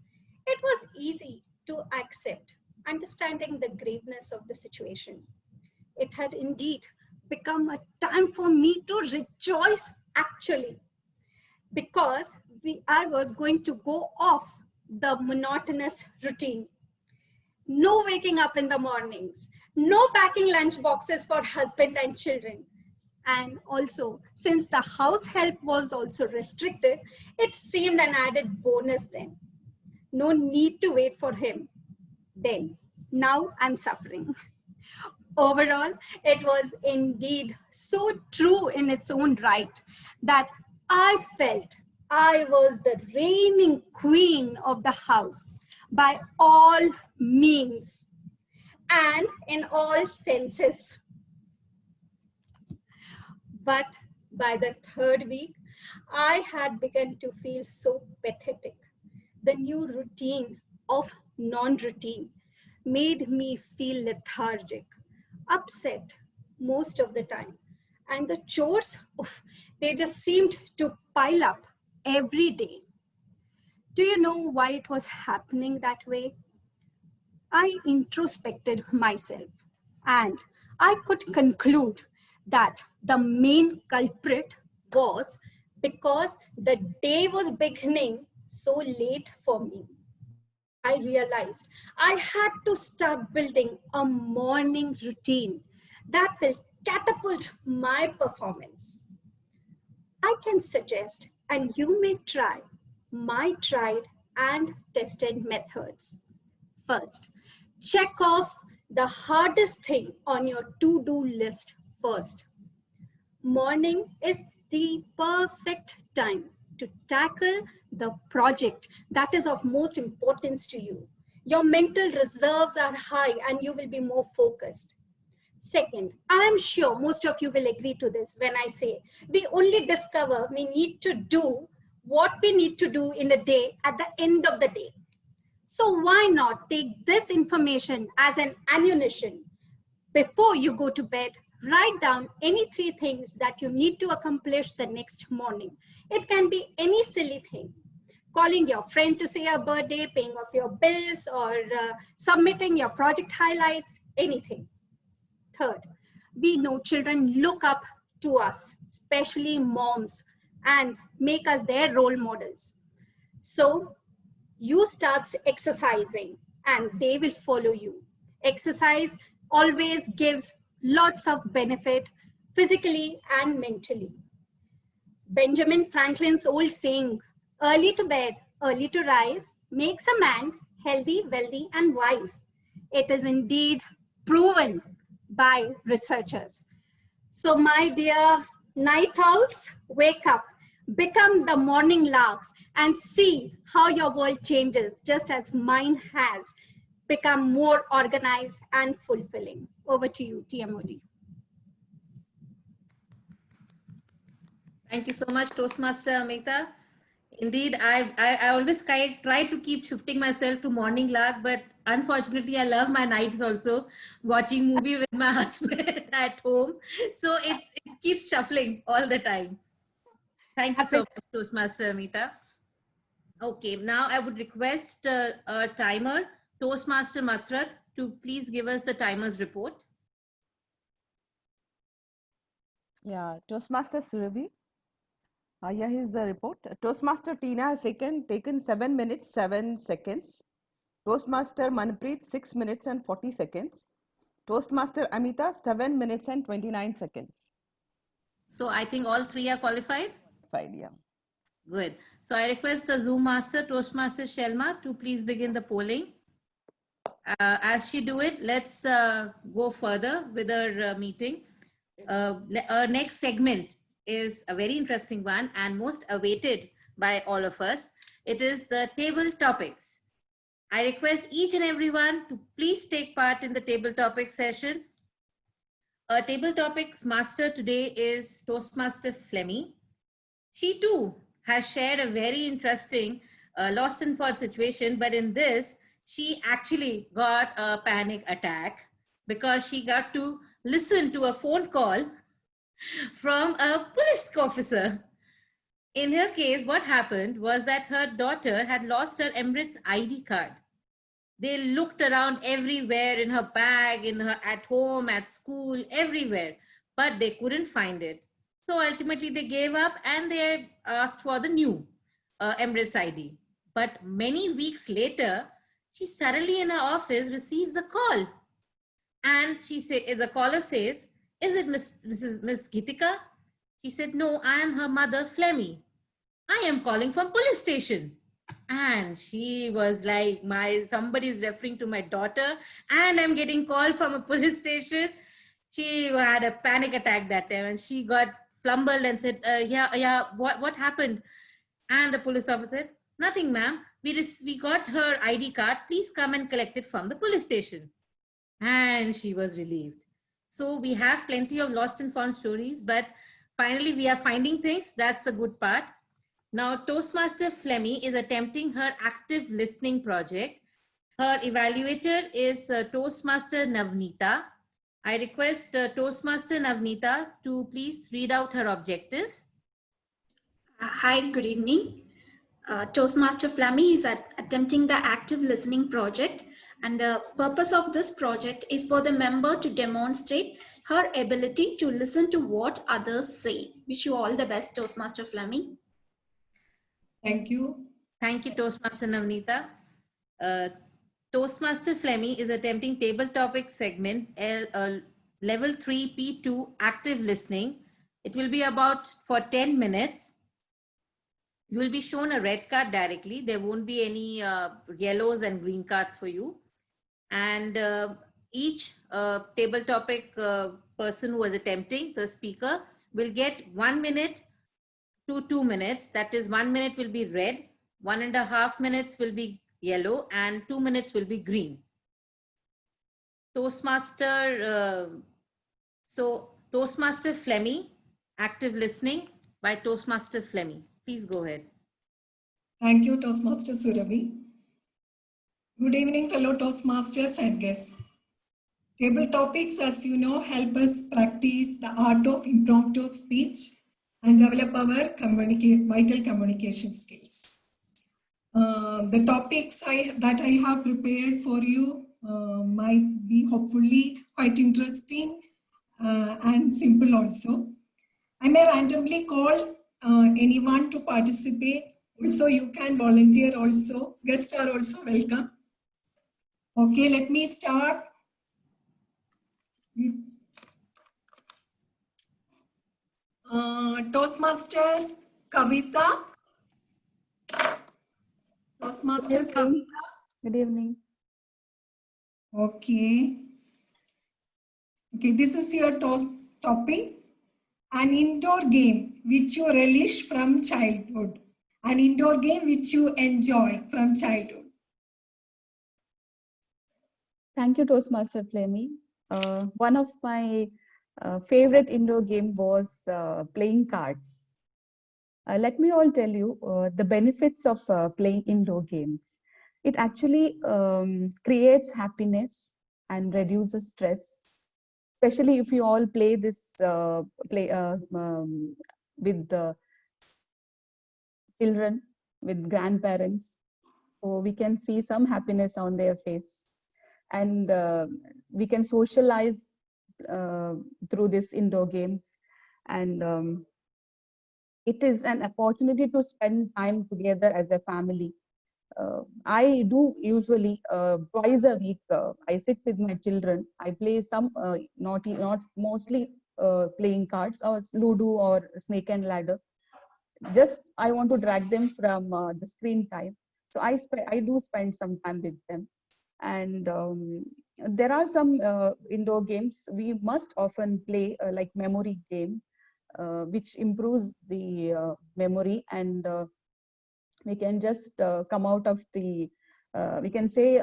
L: it was easy to accept, understanding the graveness of the situation. It had indeed become a time for me to rejoice actually, because I was going to go off the monotonous routine. No waking up in the mornings, no packing lunch boxes for husband and children. And also, since the house help was also restricted, it seemed an added bonus then. No need to wait for him then. Now I'm suffering. Overall, it was indeed so true in its own right that I felt I was the reigning queen of the house by all means and in all senses. But by the third week, I had begun to feel so pathetic. The new routine of non-routine made me feel lethargic, upset most of the time. And the chores, they just seemed to pile up every day. Do you know why it was happening that way? I introspected myself and I could conclude that the main culprit was because the day was beginning so late for me. I realized I had to start building a morning routine that will catapult my performance. I can suggest, and you may try, my tried and tested methods. First, check off the hardest thing on your to-do list first. Morning is the perfect time to tackle the project that is of most importance to you. Your mental reserves are high and you will be more focused. Second, I'm sure most of you will agree to this when I say we only discover we need to do what we need to do in a day at the end of the day. So why not take this information as an ammunition? Before you go to bed, write down any 3 things that you need to accomplish the next morning. It can be any silly thing. Calling your friend to say your birthday, paying off your bills, or submitting your project highlights, anything. Third, we know children look up to us, especially moms, and make us their role models. So you start exercising and they will follow you. Exercise always gives lots of benefit physically and mentally. Benjamin Franklin's old saying, early to bed, early to rise, makes a man healthy, wealthy, and wise. It is indeed proven by researchers. So my dear Night owls, wake up, become the morning larks, and see how your world changes just as mine has become more organized and fulfilling. Over to you, TMOD.
B: Thank you so much, Toastmaster Amita. Indeed, I always try to keep shifting myself to morning lark, but unfortunately, I love my nights also, watching movie with my husband at home. So it keeps shuffling all the time. Thank you so much, Toastmaster Amita. Okay, now I would request a timer, Toastmaster Masrat, to please give us the timer's report.
M: Yeah, Toastmaster Surabhi. Yeah, here's the report. Toastmaster Tina has taken 7 minutes, 7 seconds. Toastmaster Manpreet, 6 minutes and 40 seconds. Toastmaster Amita, 7 minutes and 29 seconds.
B: So I think all three are qualified?
M: Qualified, yeah.
B: Good. So I request the Zoom master, Toastmaster Shelma, to please begin the polling. As she do it, let's go further with our meeting. Our next segment is a very interesting one and most awaited by all of us. It is the table topics. I request each and everyone to please take part in the table topics session. Our table topics master today is Toastmaster Flemmy. She too has shared a very interesting lost and found situation, but in this, she actually got a panic attack because she got to listen to a phone call from a police officer. In her case, what happened was that her daughter had lost her Emirates ID card. They looked around everywhere, in her bag, at home, at school, everywhere, but they couldn't find it. So ultimately they gave up and they asked for the new Emirates ID. But many weeks later, she suddenly in her office receives a call. And the caller says, "Is it Miss Gitika?" She said, "No, I am her mother, Flemmy. I am calling from police station." And she was like, somebody is referring to my daughter and I'm getting called from a police station. She had a panic attack that time and she got flumbled and said, what happened? And the police officer said, "Nothing, ma'am. We got her ID card. Please come and collect it from the police station." And she was relieved. So we have plenty of lost and found stories, but finally we are finding things. That's a good part. Now, Toastmaster Flemmy is attempting her active listening project. Her evaluator is Toastmaster Navneeta. I request Toastmaster Navneeta to please read out her objectives.
N: Hi, good evening. Toastmaster Flemmy is attempting the active listening project, and the purpose of this project is for the member to demonstrate her ability to listen to what others say. Wish you all the best, Toastmaster Flemmy.
O: Thank you.
B: Thank you, Toastmaster Navneeta. Toastmaster Flemmy is attempting table topic segment level 3 P2 active listening. It will be about for 10 minutes. You will be shown a red card directly. There won't be any yellows and green cards for you. And each table topic person who is attempting, the speaker, will get 1 minute to 2 minutes. That is, 1 minute will be red, 1.5 minutes will be yellow, and 2 minutes will be green. Toastmaster Flemmy, active listening by Toastmaster Flemmy. Please go ahead.
O: Thank you, Toastmaster Surabhi. Good evening, fellow Toastmasters and guests. Table topics, as you know, help us practice the art of impromptu speech and develop our vital communication skills. The topics that I have prepared for you might be hopefully quite interesting and simple also. I may randomly call anyone to participate. Also, you can volunteer also. Guests are also welcome. Okay, let me start. Toastmaster Kavita. Toastmaster Kavita.
G: Good evening.
O: Okay. Okay, this is your toast topic. an indoor game which you relish from childhood, an indoor game which you enjoy from childhood.
G: Thank you, Toastmaster Flemmy. One of my favorite indoor game was playing cards. Let me all tell you the benefits of playing indoor games. It actually creates happiness and reduces stress, especially if you all play this with the children, with grandparents. So we can see some happiness on their face, and we can socialize through these indoor games, and it is an opportunity to spend time together as a family. I do usually twice a week. I sit with my children. I play some not mostly playing cards or Ludo or Snake and Ladder. Just I want to drag them from the screen time. So I do spend some time with them, and there are some indoor games we must often play, like memory game, which improves the memory, and we can just come out of the we can say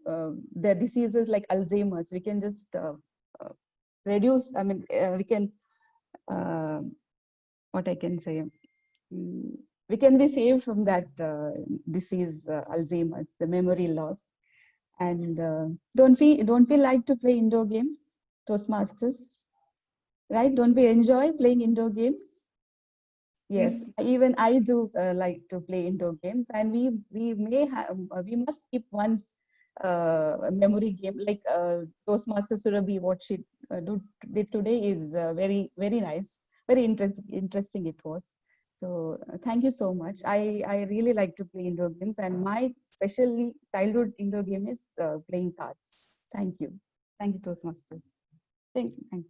G: the diseases like Alzheimer's. We can just reduce, I mean, we can what I can say, we can be saved from that disease, Alzheimer's, the memory loss. And don't we like to play indoor games, Toastmasters? Right? Don't we enjoy playing indoor games? Yes, even I do like to play indoor games, and we must keep one's memory game, like Toastmaster Surabhi. What she did today is very nice, very interesting it was. So thank you so much. I really like to play indoor games, and my especially childhood indoor game is playing cards. Thank you, Toastmasters. Thank you.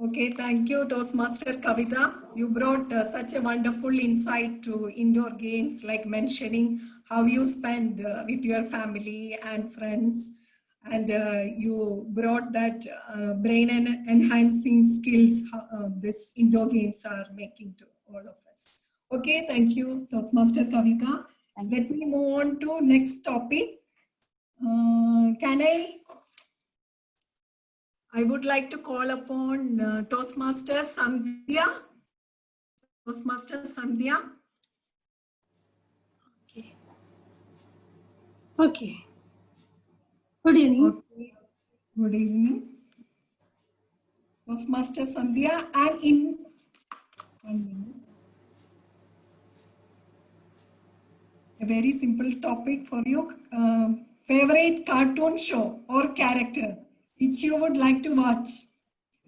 O: Okay, thank you, Toastmaster Kavita. You brought such a wonderful insight to indoor games, like mentioning how you spend with your family and friends. And you brought that brain enhancing skills this indoor games are making to all of us. Okay, thank you, Toastmaster Kavita. Let me move on to next topic. I would like to call upon Toastmaster Sandhya. Toastmaster Sandhya.
P: Okay. Good evening.
O: Okay. Good evening. Toastmaster Sandhya, and in 1 minute. A very simple topic for you. Favorite cartoon show or character which you would like to watch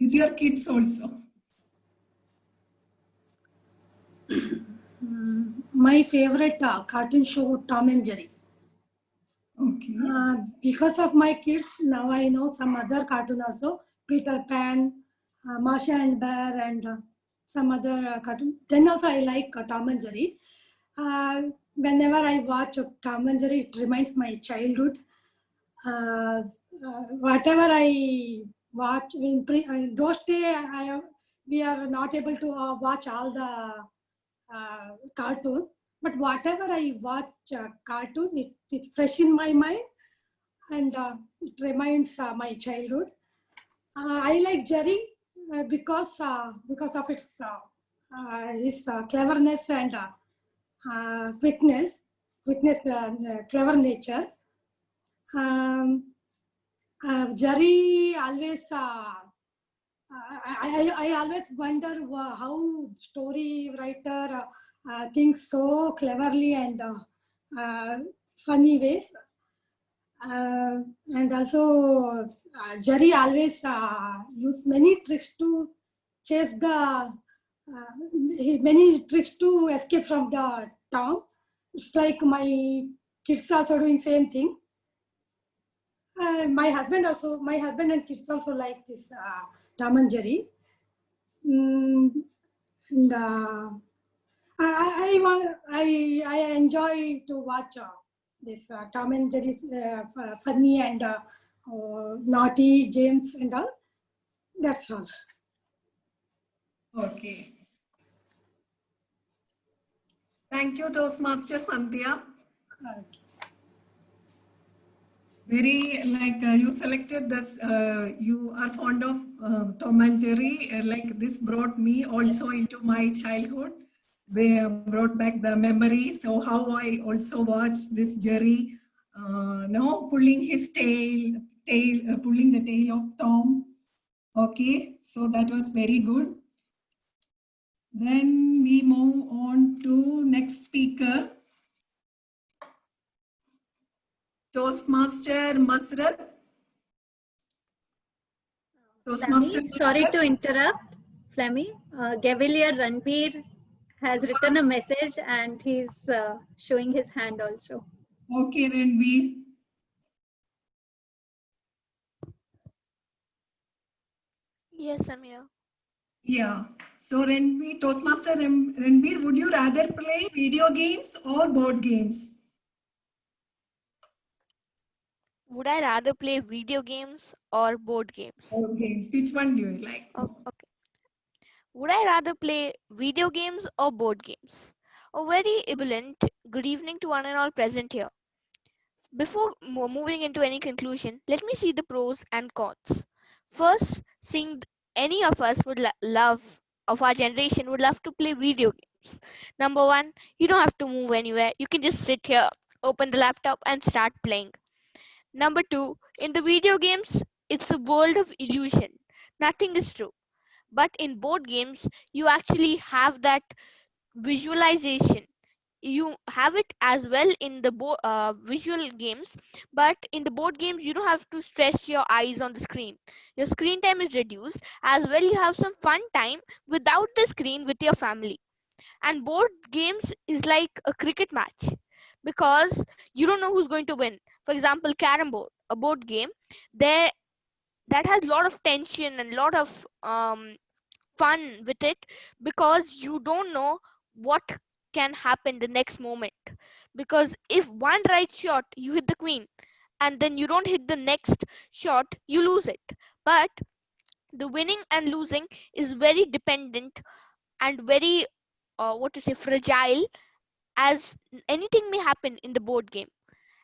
O: with your kids also?
P: My favorite cartoon show, Tom and Jerry.
O: Okay.
P: Because of my kids, now I know some other cartoon also, Peter Pan, Masha and Bear, and some other cartoon. Then also I like Tom and Jerry. Whenever I watch Tom and Jerry, it reminds my childhood. Whatever I watch, in those days, we are not able to watch all the cartoon, but whatever I watch cartoon, it is fresh in my mind, and it reminds my childhood. I like Jerry because of its his cleverness and quickness, clever nature. Jerry always, I always wonder how story writer thinks so cleverly and funny ways. And also, Jerry always use many tricks to chase many tricks to escape from the town. It's like my kids also doing same thing. My husband and kids also like this Tom and Jerry. And I enjoy to watch this Tom and Jerry funny and naughty games and all. That's all.
O: Okay. Thank you, Toastmaster Sandhya. Very you selected this. You are fond of Tom and Jerry. Like this brought me also into my childhood. Brought back the memories. So how I also watched this Jerry, no, pulling his pulling the tail of Tom. Okay, so that was very good. Then we move on to next speaker. Toastmaster Masrat. Toastmaster
L: Flammy, sorry
O: Masrat.
L: to interrupt. Flammy, Gavilier Ranbir has written a message and he's showing his hand also.
O: Okay, Ranbir.
Q: Yes, I'm here.
O: Yeah. So Ranbir, Toastmaster Ranbir, would you rather play video games or board games?
Q: Would I rather play video games or board games?
O: Board games. Which one do you like?
Q: Okay. Would I rather play video games or board games? A very ebullient good evening to one and all present here. Before moving into any conclusion, let me see the pros and cons. First, seeing any of us would love, of our generation, would love to play video games. Number one, you don't have to move anywhere. You can just sit here, open the laptop and start playing. Number two, in the video games, it's a world of illusion. Nothing is true. But in board games, you actually have that visualization. You have it as well in the visual games, but in the board games, you don't have to stress your eyes on the screen. Your screen time is reduced. As well, you have some fun time without the screen with your family. And board games is like a cricket match because you don't know who's going to win. For example, carom board, a board game, there that has a lot of tension and a lot of fun with it because you don't know what can happen the next moment. Because if one right shot you hit the queen and then you don't hit the next shot, you lose it. But the winning and losing is very dependent and very fragile, as anything may happen in the board game.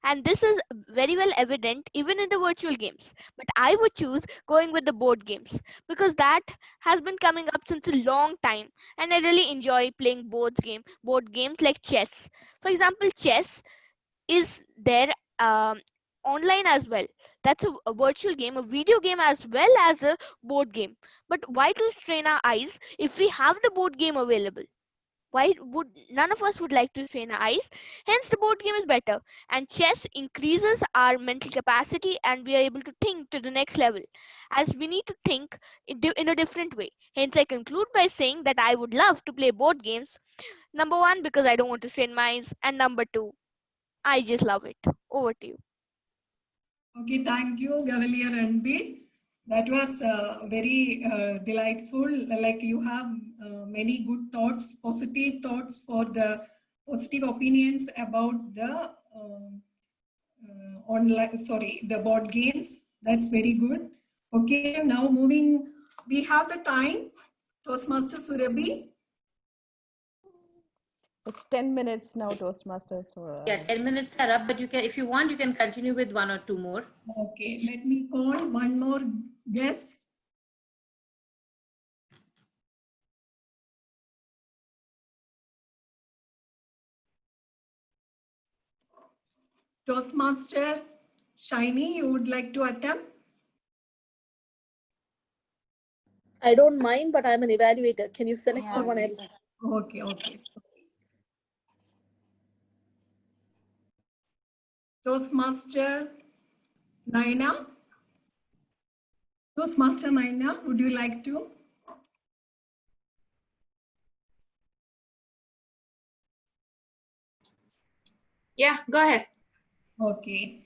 Q: And this is very well evident even in the virtual games. But I would choose going with the board games because that has been coming up since a long time. And I really enjoy playing board games like chess. For example, chess is there online as well. That's a virtual game, a video game as well as a board game. But why to strain our eyes if we have the board game available? Why would none of us would like to strain our eyes? Hence, the board game is better. And chess increases our mental capacity, and we are able to think to the next level, as we need to think in a different way. Hence, I conclude by saying that I would love to play board games. Number one, because I don't want to strain my eyes, and number two, I just love it. Over to you.
O: Okay, thank you, Gavilier Ranbir. That was very delightful. Like you have many good thoughts, positive thoughts for the positive opinions about the the board games. That's very good. Okay, now moving, we have the time. Toastmaster Surabhi.
M: It's 10 minutes now, Toastmasters.
B: Yeah, 10 minutes are up, but you can, if you want, you can continue with one or two more.
O: Okay, let me call one more guest. Toastmaster Shiny, you would like to attempt?
K: I don't mind, but I'm an evaluator. Can you select someone else?
O: Okay, okay. Toastmaster Naina. Toastmaster Naina, would you like to?
F: Yeah, go ahead.
O: Okay.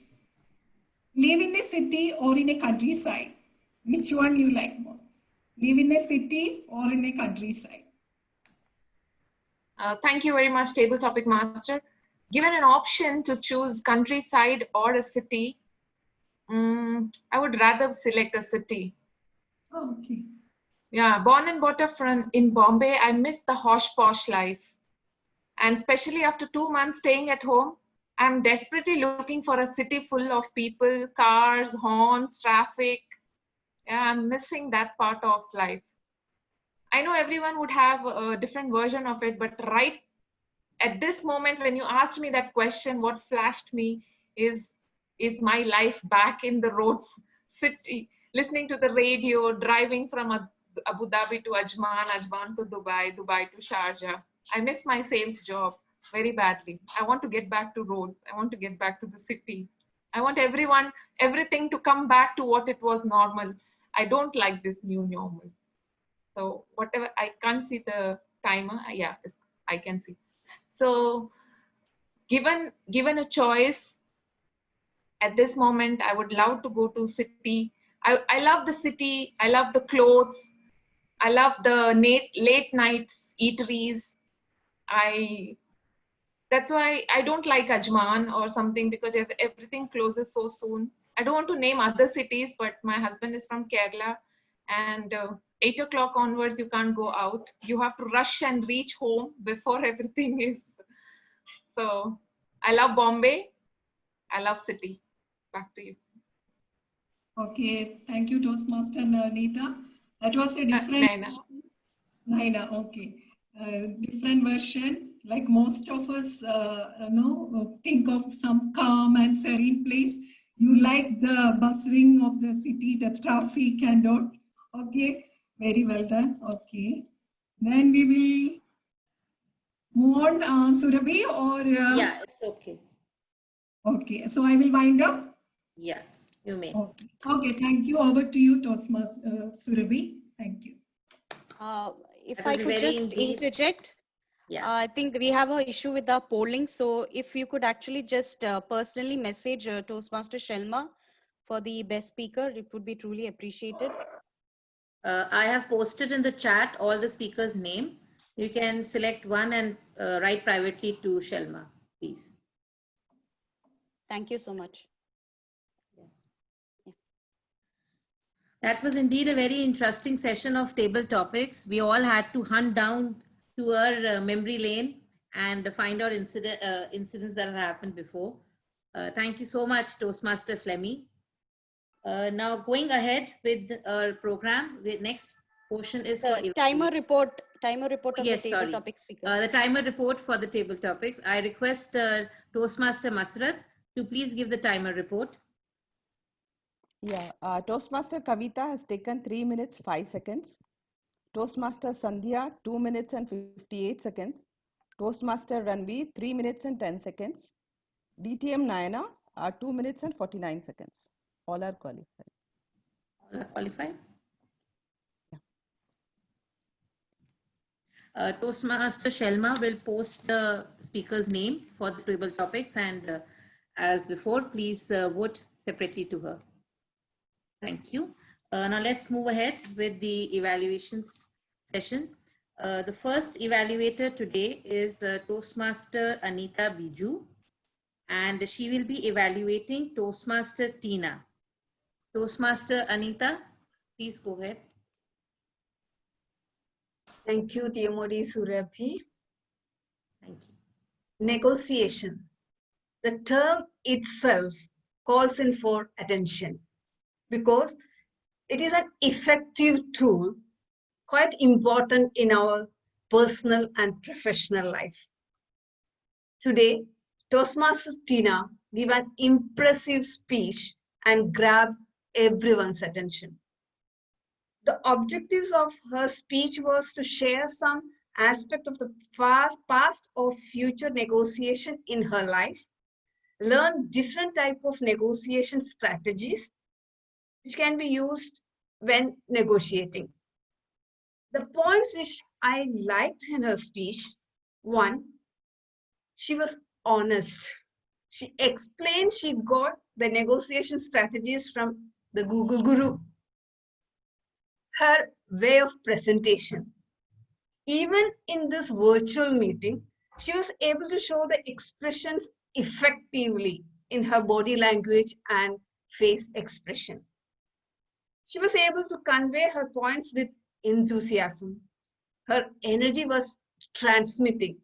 O: Live in a city or in a countryside? Which one you like more? Live in a city or in a countryside?
F: Thank you very much, Table Topic Master. Given an option to choose countryside or a city, I would rather select a city.
O: Okay.
F: Yeah, born and brought up in Bombay, I miss the hosh posh life. And especially after 2 months staying at home, I'm desperately looking for a city full of people, cars, horns, traffic. Yeah, I'm missing that part of life. I know everyone would have a different version of it, but right at this moment, when you asked me that question, what flashed me is my life back in the roads, city, listening to the radio, driving from Abu Dhabi to Ajman, Ajman to Dubai, Dubai to Sharjah. I miss my sales job very badly. I want to get back to roads. I want to get back to the city. I want everything to come back to what it was normal. I don't like this new normal. So whatever, I can't see the timer. Yeah, I can see. So given a choice at this moment, I would love to go to city. I love the city. I love the clothes. I love the late nights eateries. That's why I don't like Ajman or something, because everything closes so soon. I don't want to name other cities, but my husband is from Kerala, and 8 o'clock onwards, you can't go out. You have to rush and reach home before everything is. So I love Bombay. I love city. Back to you.
O: Okay, thank you, Toastmaster Nita. That was a different. Naina, okay. Different version. Like most of us, think of some calm and serene place. You like the bustling of the city, the traffic and all. Okay, very well done. Okay. Then we will move on, Surabhi, or?
B: Yeah, it's okay.
O: Okay, so I will wind up.
B: Yeah, you may.
O: Okay, okay, thank you. Over to you, Toastmaster Surabhi. Thank you.
A: If I could just interject.
B: Yeah.
A: I think we have an issue with the polling. So if you could actually just personally message Toastmaster Shelma for the best speaker, it would be truly appreciated.
B: I have posted in the chat all the speakers' name. You can select one and write privately to Shelma, please.
A: Thank you so much.
B: That was indeed a very interesting session of table topics. We all had to hunt down to our memory lane and find out incidents that have happened before. Thank you so much, Toastmaster Flemmy. Now going ahead with our program, the next portion is
A: the timer report of
B: yes,
A: the table
B: sorry.
A: topic speakers.
B: The timer report for the table topics. I request Toastmaster Masrat to please give the timer report.
M: Yeah, Toastmaster Kavita has taken 3 minutes 5 seconds. Toastmaster Sandhya 2 minutes and 58 seconds. Toastmaster Ranveer 3 minutes and 10 seconds. DTM Nayana 2 minutes and 49 seconds. All are qualified.
B: All are qualified?
M: Yeah.
B: Toastmaster Shelma will post the speaker's name for the table topics, and as before, please vote separately to her. Thank you. Now let's move ahead with the evaluations session. The first evaluator today is Toastmaster Anita Biju, and she will be evaluating Toastmaster Tina. Toastmaster Anita, please go ahead.
I: Thank you, TMOD Surabhi.
B: Thank you.
I: Negotiation. The term itself calls in for attention because it is an effective tool, quite important in our personal and professional life. Today, Toastmaster Tina gave an impressive speech and grabbed everyone's attention. The objectives of her speech was to share some aspect of the past or future negotiation in her life, learn different type of negotiation strategies which can be used when negotiating. The points which I liked in her speech, one, she was honest. She explained she got the negotiation strategies from the Google Guru. Her way of presentation. Even in this virtual meeting, she was able to show the expressions effectively in her body language and face expression. She was able to convey her points with enthusiasm. Her energy was transmitting.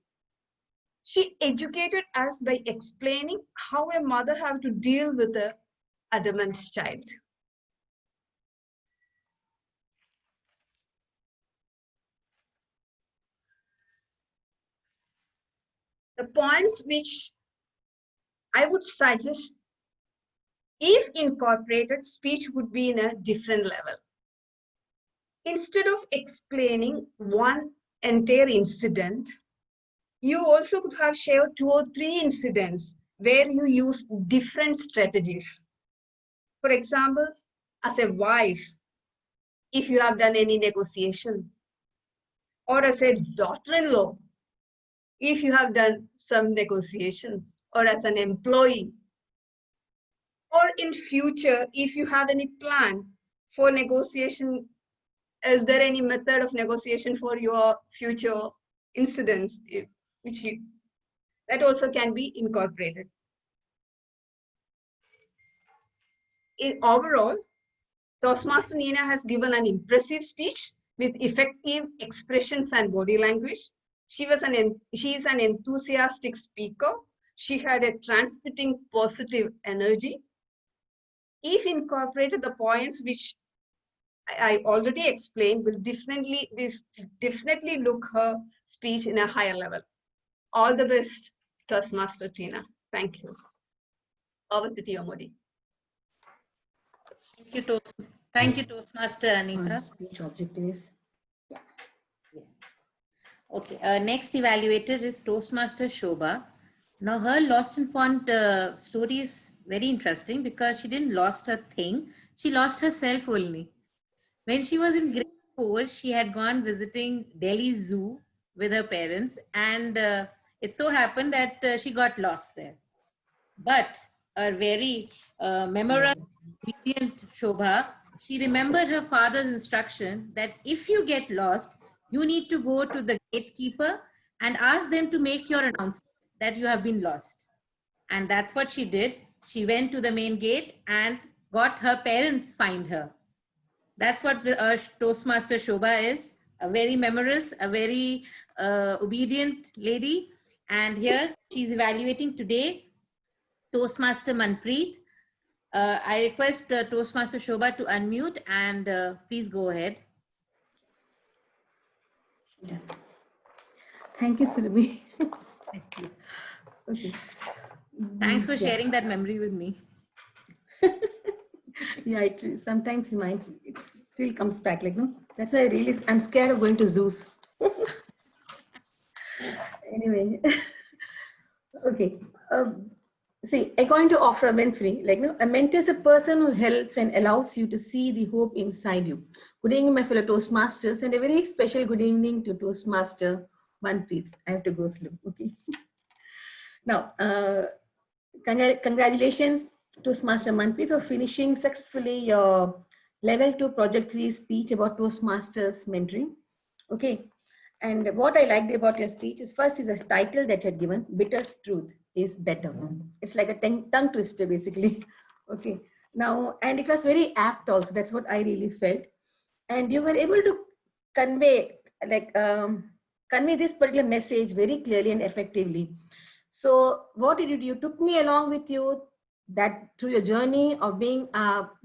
I: She educated us by explaining how a mother has to deal with a adamant child. The points which I would suggest, if incorporated, speech would be in a different level. Instead of explaining one entire incident, you also could have shared 2 or 3 incidents where you use different strategies. For example, as a wife, if you have done any negotiation, or as a daughter-in-law, if you have done some negotiations, or as an employee, or in future, if you have any plan for negotiation, is there any method of negotiation for your future incidents, that also can be incorporated. Overall, Toastmaster Nina has given an impressive speech with effective expressions and body language. She is an enthusiastic speaker. She had a transmitting positive energy. If incorporated, the points which I already explained will definitely look her speech in a higher level. All the best, Toastmaster Tina. Thank you. Over to you, Modi.
B: Thank you, Toastmaster Anita.
J: Speech objective is.
B: Okay, next evaluator is Toastmaster Shobha. Now her lost and found story is very interesting because she didn't lost her thing, she lost herself only. When she was in grade 4, she had gone visiting Delhi Zoo with her parents, and it so happened that she got lost there. But a very memorable, obedient Shobha, she remembered her father's instruction that if you get lost, you need to go to the gatekeeper and ask them to make your announcement that you have been lost. And that's what she did. She went to the main gate and got her parents find her. That's what Toastmaster Shobha is, a very memorous, a very obedient lady. And here she's evaluating today Toastmaster Manpreet. I request Toastmaster Shobha to unmute and please go ahead.
J: Yeah. Thank you, Surabhi. Thank you. Okay.
B: Thanks for sharing that memory with me.
J: Yeah, sometimes reminds, it still comes back, like, no, that's why I'm scared of going to zoos. Anyway, okay. See, according to Oprah Winfrey, like, no, a mentor is a person who helps and allows you to see the hope inside you. Good evening, my fellow Toastmasters, and a very special good evening to Toastmaster Manpreet. I have to go slow, okay. Now, congratulations, Toastmaster Manpreet, for finishing successfully your level 2 project 3 speech about Toastmasters mentoring. Okay, and what I liked about your speech is, first is a title that you had given, Bitter Truth is Better. It's like a tongue twister, basically. Okay, now, and it was very apt also. That's what I really felt. And you were able to convey, like, convey this particular message very clearly and effectively. So what did you do? You took me along with you that through your journey of being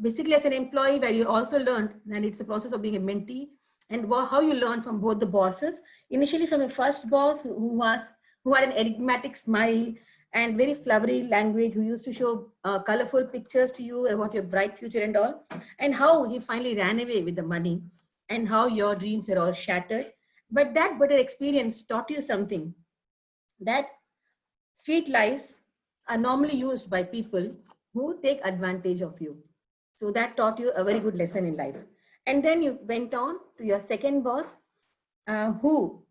J: basically as an employee, where you also learned that it's a process of being a mentee, and how you learn from both the bosses. Initially from a first boss who had an enigmatic smile and very flowery language, who used to show colorful pictures to you about your bright future and all, and how he finally ran away with the money and how your dreams are all shattered. But that bitter experience taught you something, that sweet lies are normally used by people who take advantage of you. So that taught you a very good lesson in life. And then you went on to your second boss, who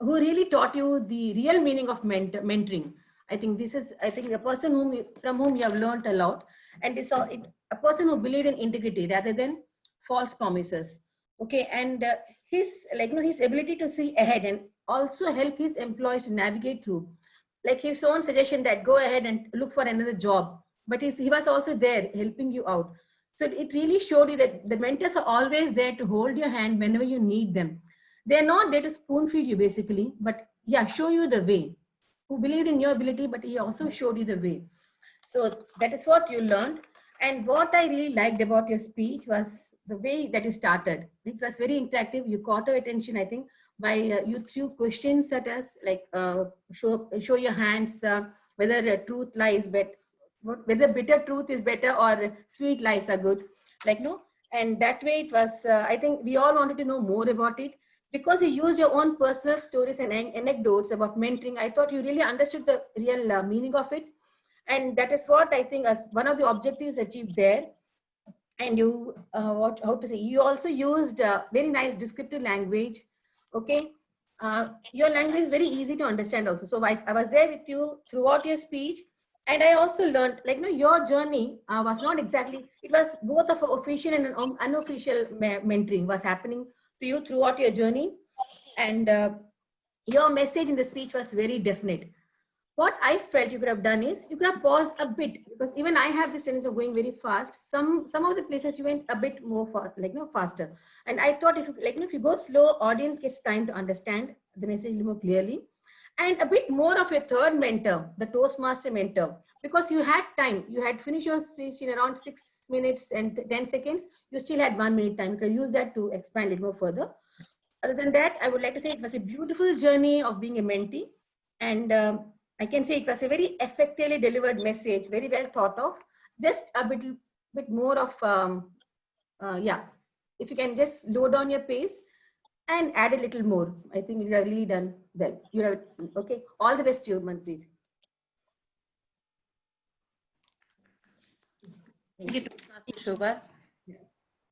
J: really taught you the real meaning of mentoring. I think this is, a person from whom you have learned a lot, and a person who believed in integrity rather than false promises. Okay, and his ability to see ahead and also help his employees to navigate through, like his own suggestion that go ahead and look for another job, but he was also there helping you out. So it really showed you that the mentors are always there to hold your hand whenever you need them. They're not there to spoon feed you basically, but yeah, show you the way. Who believed in your ability, but he also showed you the way. So that is what you learned. And what I really liked about your speech was the way that you started. It was very interactive. You caught our attention, I think, by you threw questions at us, like show your hands, whether truth lies better, whether bitter truth is better or sweet lies are good, like no. And that way it was, I think we all wanted to know more about it. Because you used your own personal stories and anecdotes about mentoring, I thought you really understood the real meaning of it. And that is what I think as one of the objectives achieved there. And you, you also used very nice descriptive language. Okay. Your language is very easy to understand also. So I was there with you throughout your speech. And I also learned, like, your journey was not exactly, it was both of official and unofficial mentoring was happening to you throughout your journey. And your message in the speech was very definite. What I felt you could have done is you could have paused a bit, because even I have this tendency of going very fast. Some of the places you went a bit more fast, faster. And I thought if you, if you go slow, audience gets time to understand the message a little more clearly. And a bit more of your third mentor, the Toastmaster mentor, because you had time. You had finished your speech in around 6 minutes and 10 seconds. You still had 1 minute time. You could use that to expand it more further. Other than that, I would like to say it was a beautiful journey of being a mentee. And I can say it was a very effectively delivered message, very well thought of. Just a bit more of, yeah, if you can just slow down your pace and add a little more, I think you have really done well. You have, okay, all the best to you, Manpreet.
B: Thank you, Shobha.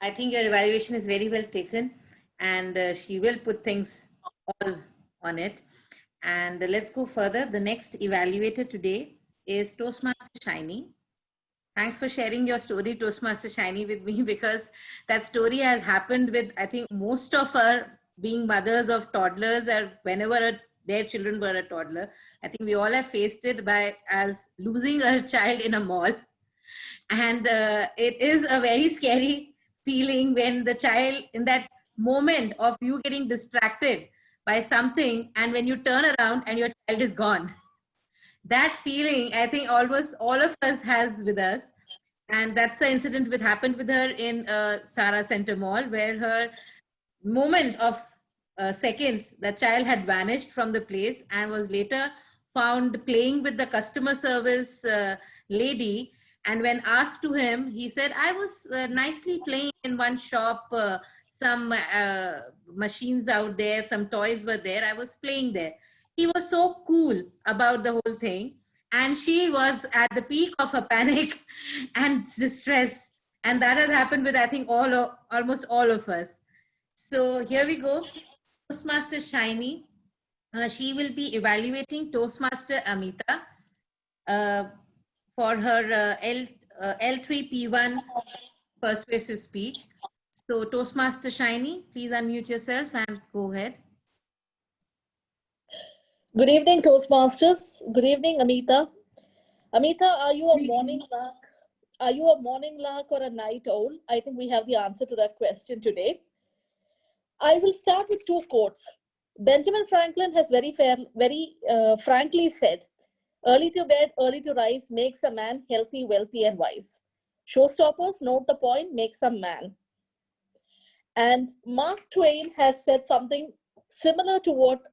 B: I think your evaluation is very well taken, and she will put things all on it. And let's go further. The next evaluator today is Toastmaster Shiny. Thanks for sharing your story, Toastmaster Shiny, with me, because that story has happened with, I think, most of our being mothers of toddlers, or whenever their children were a toddler. I think we all have faced it as losing a child in a mall. And it is a very scary feeling when the child, in that moment of you getting distracted by something, and when you turn around and your child is gone. That feeling, I think almost all of us has with us. And that's the incident that happened with her in Sara Center Mall, where her moment of seconds, the child had vanished from the place and was later found playing with the customer service lady. And when asked to him, he said, I was nicely playing in one shop, some machines out there, some toys were there, I was playing there. He was so cool about the whole thing. And she was at the peak of her panic and distress. And that has happened with, I think, almost all of us. So here we go. Toastmaster Shiny. She will be evaluating Toastmaster Amita for her L3P1 persuasive speech. So Toastmaster Shiny, please unmute yourself and go ahead.
K: Good evening, Toastmasters. Good evening, Amita. Amita, are you a morning lark? Are you a morning lark or a night owl? I think we have the answer to that question today. I will start with two quotes. Benjamin Franklin has very frankly said, early to bed, early to rise makes a man healthy, wealthy, and wise. Showstoppers, note the point, makes a man. And Mark Twain has said something similar to what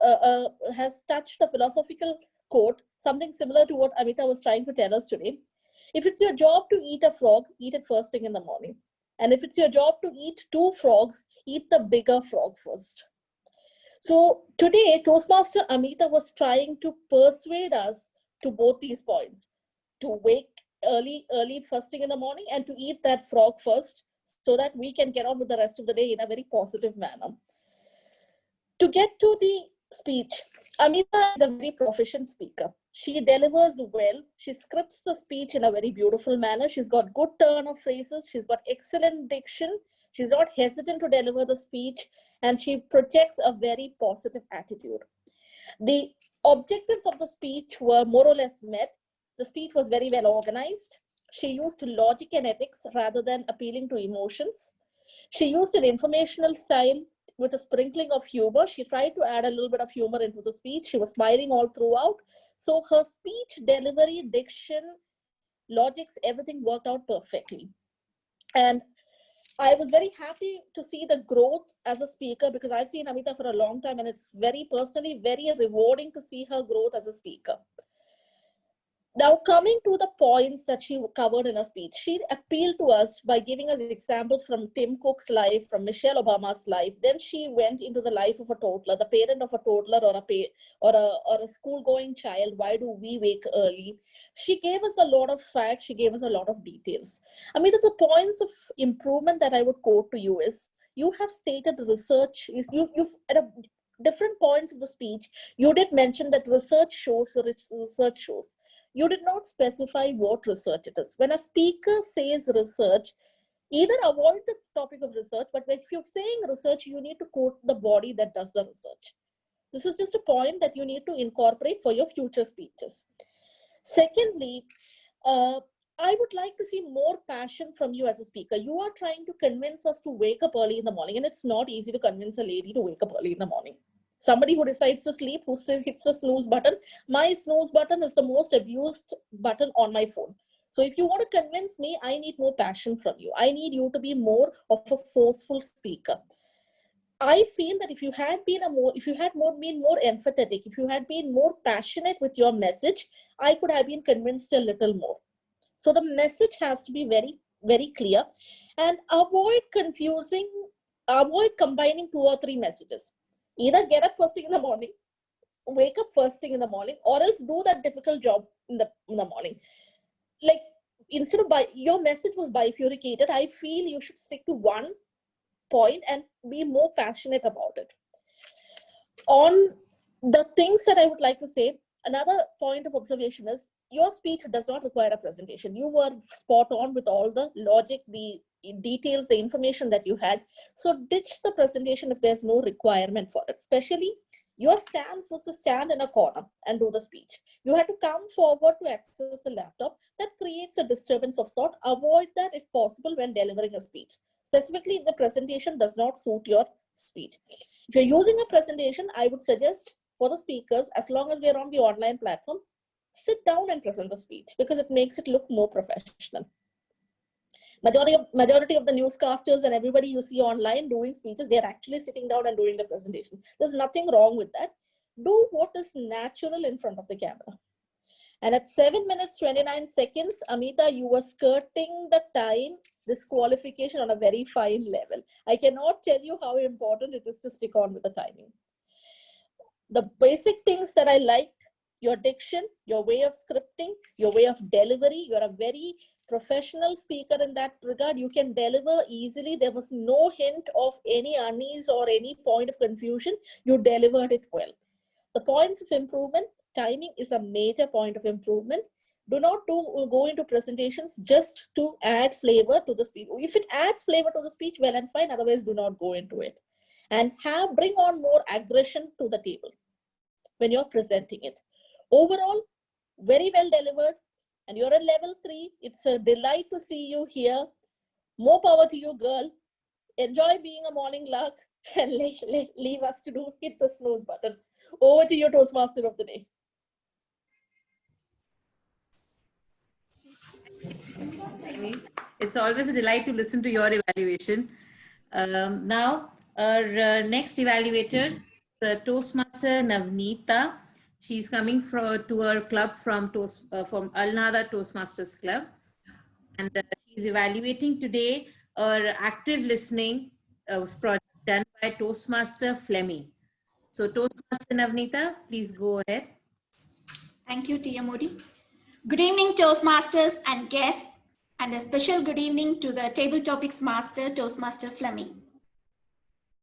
K: has touched the philosophical quote, something similar to what Amita was trying to tell us today. If it's your job to eat a frog, eat it first thing in the morning. And if it's your job to eat 2 frogs, eat the bigger frog first. So today, Toastmaster Amita was trying to persuade us to both these points, to wake early first thing in the morning and to eat that frog first, so that we can get on with the rest of the day in a very positive manner. To get to the speech, Amita is a very proficient speaker. She delivers well. She scripts the speech in a very beautiful manner. She's got good turn of phrases. She's got excellent diction. She's not hesitant to deliver the speech, and she projects a very positive attitude. The objectives of the speech were more or less met. The speech was very well organized. She used logic and ethics rather than appealing to emotions. She used an informational style with a sprinkling of humor. She tried to add a little bit of humor into the speech. She was smiling all throughout. So her speech, delivery, diction, logics, everything worked out perfectly. And I was very happy to see the growth as a speaker, because I've seen Amita for a long time, and it's very personally very rewarding to see her growth as a speaker. Now, coming to the points that she covered in her speech, she appealed to us by giving us examples from Tim Cook's life, from Michelle Obama's life. Then she went into the life of a toddler, the parent of a toddler or a school-going child. Why do we wake early? She gave us a lot of facts. She gave us a lot of details. I mean, the points of improvement that I would quote to you is, you have stated research. You've at a different points of the speech, you did mention that research shows. You did not specify what research it is. When a speaker says research, either avoid the topic of research, but if you're saying research, you need to quote the body that does the research. This is just a point that you need to incorporate for your future speeches. Secondly, I would like to see more passion from you as a speaker. You are trying to convince us to wake up early in the morning, and it's not easy to convince a lady to wake up early in the morning. Somebody who decides to sleep, who still hits the snooze button. My snooze button is the most abused button on my phone. So if you want to convince me, I need more passion from you. I need you to be more of a forceful speaker. I feel that if you had been more empathetic, if you had been more passionate with your message, I could have been convinced a little more. So the message has to be very, very clear, and avoid combining 2 or 3 messages. Either get up first thing in the morning, wake up first thing in the morning, or else do that difficult job in the morning. Like, instead of your message was bifurcated, I feel you should stick to one point and be more passionate about it. On the things that I would like to say, another point of observation is, your speech does not require a presentation. You were spot on with all the logic, the details, the information that you had. So ditch the presentation if there's no requirement for it. Especially, your stance was to stand in a corner and do the speech. You had to come forward to access the laptop. That creates a disturbance of sort. Avoid that if possible when delivering a speech. Specifically, if the presentation does not suit your speech. If you're using a presentation, I would suggest for the speakers, as long as we're on the online platform, sit down and present the speech, because it makes it look more professional. Majority of the newscasters and everybody you see online doing speeches, they're actually sitting down and doing the presentation. There's nothing wrong with that. Do what is natural in front of the camera. And at 7 minutes, 29 seconds, Amita, you were skirting the time disqualification on a very fine level. I cannot tell you how important it is to stick on with the timing. The basic things that I liked: your diction, your way of scripting, your way of delivery. You're a very professional speaker in that regard. You can deliver easily. There was no hint of any unease or any point of confusion. You delivered it well. The points of improvement: timing is a major point of improvement. Do not go into presentations just to add flavor to the speech. If it adds flavor to the speech, well and fine. Otherwise, do not go into it. And bring on more aggression to the table when you're presenting it. Overall, very well delivered, and you're at level 3. It's a delight to see you here. More power to you, girl. Enjoy being a morning lark, and leave us to hit the snooze button. Over to you, Toastmaster of the day.
B: It's always a delight to listen to your evaluation. Now, our next evaluator, the Toastmaster Navneeta. She's coming to our club from Alnada Toastmasters Club. And she's evaluating today our active listening project done by Toastmaster Flemmy. So Toastmaster Navneeta, please go ahead.
N: Thank you, Tia Modi. Good evening, Toastmasters and guests, and a special good evening to the Table Topics Master, Toastmaster Flemmy.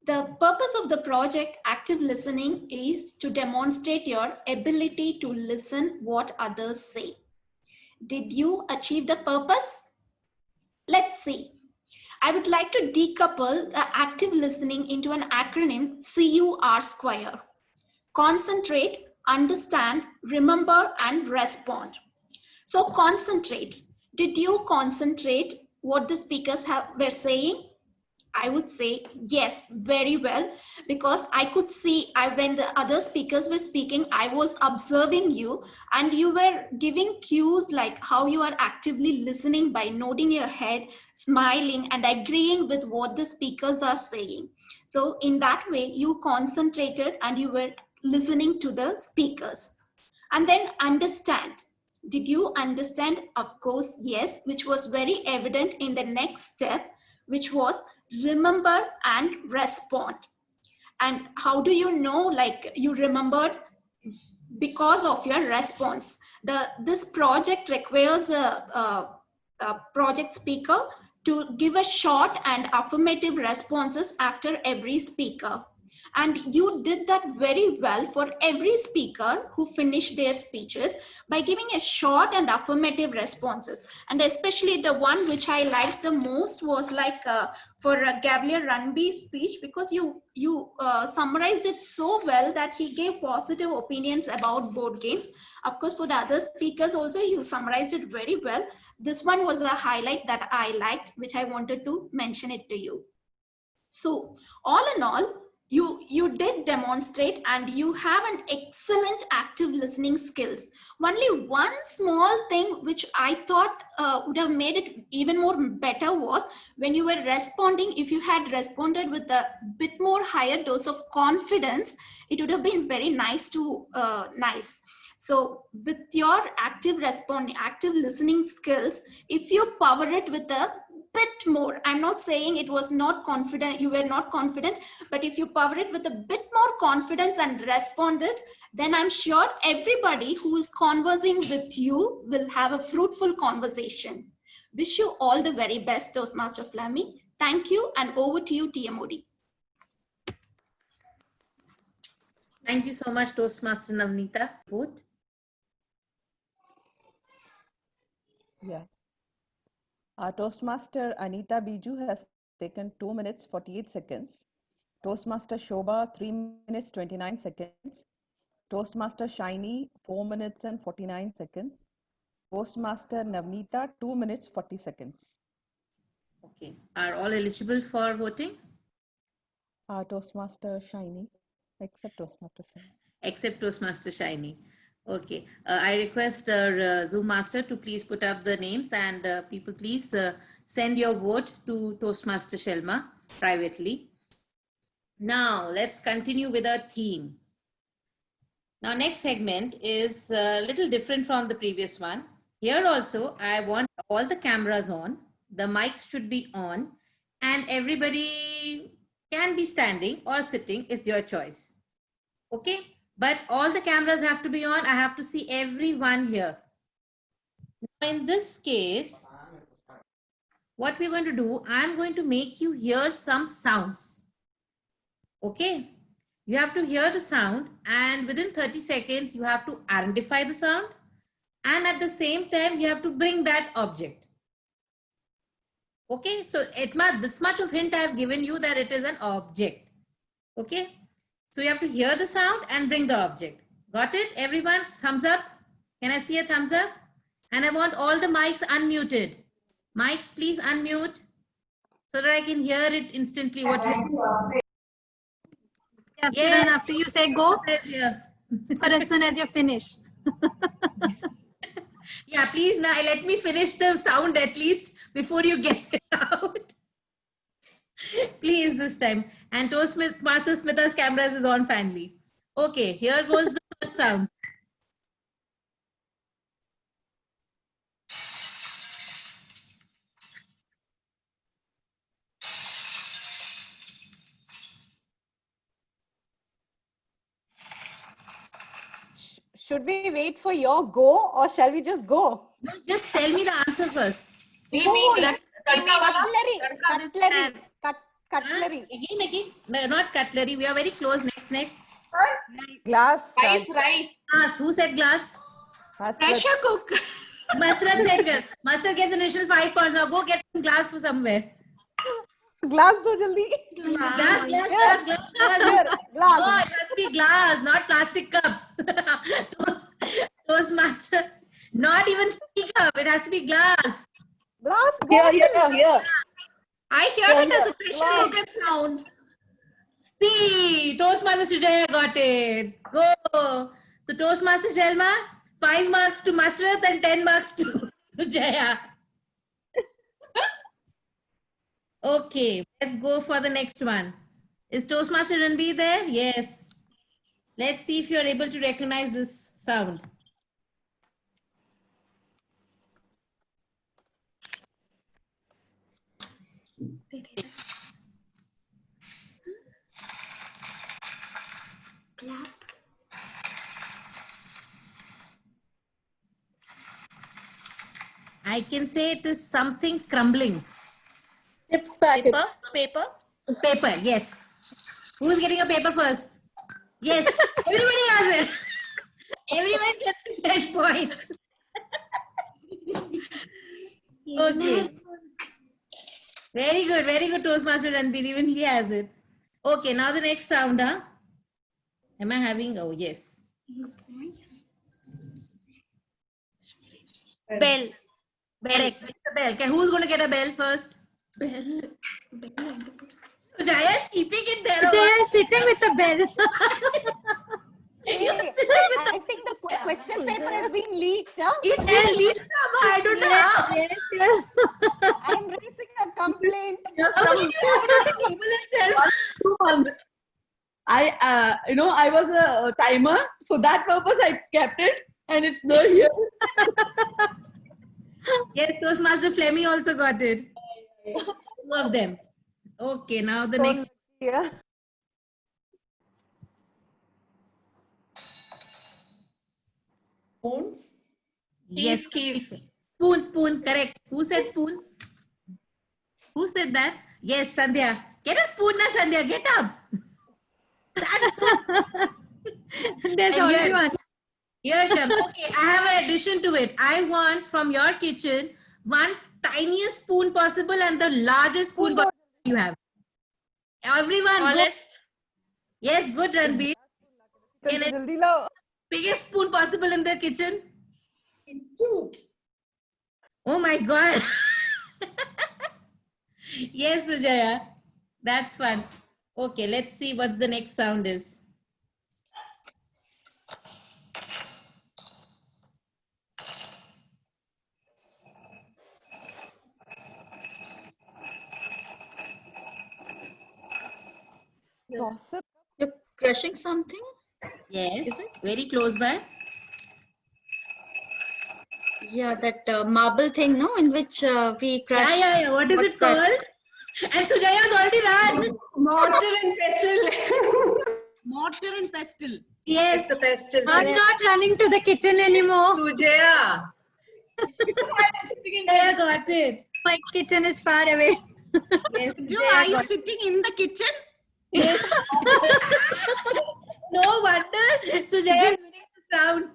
N: The purpose of the project Active Listening is to demonstrate your ability to listen what others say. Did you achieve the purpose? Let's see. I would like to decouple the active listening into an acronym CUR². Concentrate, understand, remember, and respond. So concentrate. Did you concentrate what the speakers were saying? I would say yes, very well, because I could see when the other speakers were speaking, I was observing you and you were giving cues like how you are actively listening by nodding your head, smiling and agreeing with what the speakers are saying. So in that way, you concentrated and you were listening to the speakers. And then understand. Did you understand? Of course, yes, which was very evident in the next step, which was remember and respond. And how do you know, like, you remembered? Because of your response. This project requires a project speaker to give a short and affirmative responses after every speaker. And you did that very well for every speaker who finished their speeches by giving a short and affirmative responses. And especially the one which I liked the most was like for Gabriel Runby's speech, because you summarized it so well that he gave positive opinions about board games. Of course, for the other speakers also, you summarized it very well. This one was the highlight that I liked, which I wanted to mention it to you. So all in all, you did demonstrate and you have an excellent active listening skills. Only one small thing which I thought would have made it even more better was when you were responding. If you had responded with a bit more higher dose of confidence, it would have been very nice to nice. So with your active listening skills, if you power it with a bit more, I'm not saying it was not confident, you were not confident, but if you power it with a bit more confidence and responded, then I'm sure everybody who is conversing with you will have a fruitful conversation. Wish you all the very best, Toastmaster Flammy. Thank you, and over to you, TMOD.
B: Thank you so much, Toastmaster Navneeta. Both.
M: Yeah. Toastmaster Anita Biju has taken 2 minutes 48 seconds. Toastmaster Shobha 3 minutes 29 seconds. Toastmaster Shiny 4 minutes and 49 seconds. Toastmaster Navneeta 2 minutes 40 seconds.
B: Okay. Are all eligible for voting?
M: Toastmaster Shiny, except Toastmaster Shiny.
B: Except Toastmaster Shiny. Okay, I request our Zoom master to please put up the names, and people please send your vote to Toastmaster Shelma privately. Now let's continue with our theme. Now next segment is a little different from the previous one. Here also I want all the cameras on, the mics should be on, and everybody can be standing or sitting, is your choice. Okay. But all the cameras have to be on. I have to see everyone here. Now in this case, what we're going to do, I'm going to make you hear some sounds. Okay. You have to hear the sound, and within 30 seconds, you have to identify the sound. And at the same time, you have to bring that object. Okay. So this much of hint I have given you that it is an object. Okay. So you have to hear the sound and bring the object. Got it? Everyone, thumbs up. Can I see a thumbs up? And I want all the mics unmuted. Mics, please unmute so that I can hear it instantly. What
L: Yes. After you say go, or as soon as you finish.
B: Yeah, please now let me finish the sound at least before you guess it out. Please this time. And Toastmaster Smita's cameras is on finally. Okay, here goes the first sound.
A: Should we wait for your go, or shall we just go?
B: No, just tell me the answer first.
A: Cutlery.
B: Again. No, not cutlery. We are very close. Next.
M: Glass.
F: Rice.
B: Glass. Who said glass?
N: Pressure cook.
B: Masrat said Masrat gets an initial 5 points. Now go get some glass for somewhere.
M: Glass do jaldi.
B: Glass.
A: Glass.
B: Oh, it has to be glass, not plastic cup. Toastmaster. Not even steel cup. It has to be glass.
A: Blast
H: Here,
A: bottle.
H: here.
N: I hear it as a pressure cooker sound.
B: See, Toastmaster Sujaya got it. Go. So Toastmaster Shelma, 5 marks to Masrat and 10 marks to Sujaya. Okay, let's go for the next one. Is Toastmaster Ranbir there? Yes. Let's see if you're able to recognize this sound.
N: Clap.
B: I can say it is something crumbling.
K: Chips packet.
N: Paper.
B: Paper, yes. Who's getting a paper first? Yes, everybody has it. Everyone gets 10 points. Okay. Very good, Toastmaster Ranbir. Even he has it. Okay, now the next sound, huh? Am I having? Oh, yes.
N: Bell.
B: Correct. It's a bell. Okay, who's going to get a bell first?
N: Bell.
B: So Jaya is keeping it there.
L: They are sitting with the bell.
A: Hey, I think the question paper has been leaked. Huh?
B: It's been leaked somehow. I don't know how.
L: Yes.
A: I'm raising a complaint.
H: I was a timer, so that purpose I kept it, and it's there here.
B: Yes, Toastmaster Flemmy also got it. Two of them. Okay, now the next.
M: Yeah.
O: Spoons.
B: Yes,
N: Keys.
B: Spoon, correct. Who said spoon? Who said that? Yes, Sandhya. Get a spoon now, Sandhya. Get up.
L: There's
B: And
L: only
B: here-
L: one.
B: Here it comes. Okay, I have an addition to it. I want from your kitchen one tiniest spoon possible and the largest spoon possible you have. Everyone, go. Yes, good, Ranbir. Can it- biggest spoon possible in the kitchen. Oh my God. Yes, Sujaya. That's fun. Okay, let's see what's the next sound is.
M: Gossip.
E: You're crushing something?
B: Yes, very close by.
E: Yeah, that marble thing, no, in which we crush.
B: Yeah. What is
E: What's
B: it
E: that?
B: called? And Sujaya's already run.
D: Mortar and pestle.
C: Mortar and pestle.
B: Yes.
D: It's a pestle.
L: I'm not running to the kitchen anymore.
D: Sujaya.
B: Sujaya got it.
L: My kitchen is far away.
B: Yes,
C: Ju, are you sitting in the kitchen?
B: Yes. No wonder Sujaya is winning this round.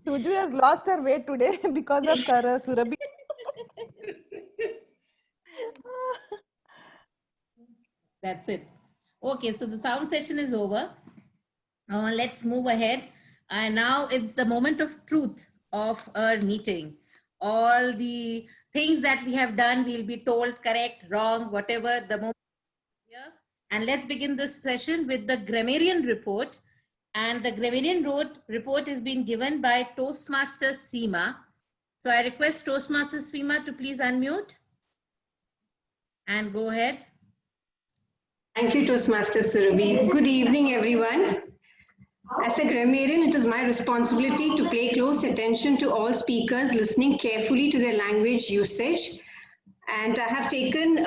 M: Suju has lost her weight today because of Surabhi.
B: That's it. Okay, so the sound session is over. Let's move ahead. And now it's the moment of truth of our meeting. All the things that we have done, we'll be told correct, wrong, whatever the moment here. And let's begin this session with the grammarian report. And the grammarian report is being given by Toastmaster Seema. So I request Toastmaster Seema to please unmute and go ahead.
I: Thank you, Toastmaster Surabhi. Good evening, everyone. As a grammarian, it is my responsibility to pay close attention to all speakers, listening carefully to their language usage. And I have taken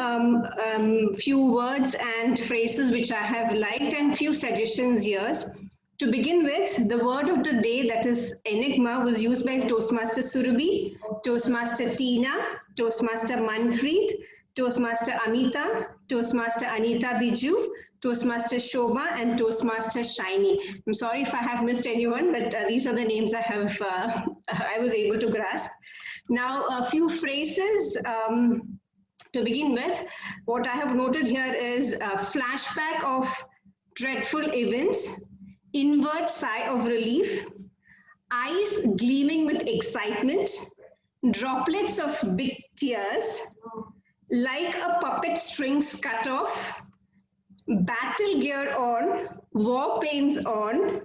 I: few words and phrases which I have liked and few suggestions here. To begin with, the word of the day, that is enigma, was used by Toastmaster Surabhi, Toastmaster Tina, Toastmaster Manpreet, Toastmaster Amita, Toastmaster Anita Biju, Toastmaster Shobha, and Toastmaster Shiny. I'm sorry if I have missed anyone, but these are the names I have. I was able to grasp. Now, a few phrases to begin with. What I have noted here is a flashback of dreadful events, inward sigh of relief, eyes gleaming with excitement,
R: droplets of big tears, like a puppet strings cut off, battle gear on, war pains on,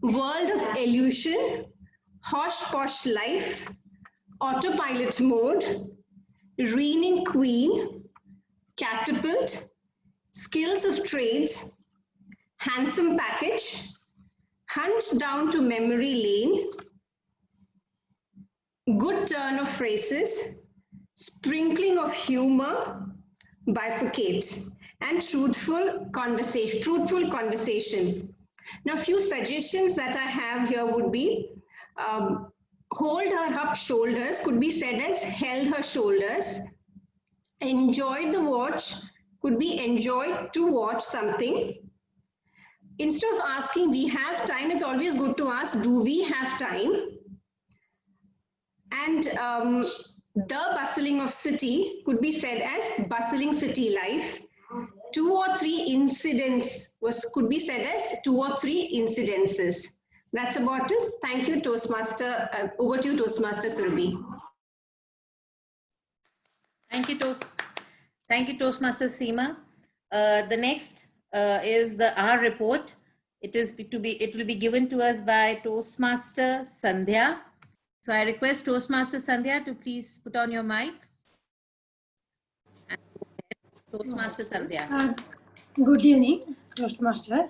R: world of illusion, hosh-posh life, autopilot mode, reigning queen, catapult, skills of trades, handsome package, hunt down to memory lane, good turn of phrases, sprinkling of humor, bifurcate, and truthful conversation. Now, few suggestions that I have here would be, hold her up shoulders could be said as held her shoulders. Enjoyed the watch could be enjoyed to watch something. Instead of asking, we have time, it's always good to ask, do we have time? And the bustling of city could be said as bustling city life. 2 or 3 incidents could be said as 2 or 3 incidences. That's about it. Thank you, Toastmaster. Over to you, Toastmaster Surabhi.
B: Thank you, Toastmaster Seema. The next is our report. It will be given to us by Toastmaster Sandhya. So I request Toastmaster Sandhya to please put on your mic. Toastmaster Sandhya.
P: Good evening, Toastmaster.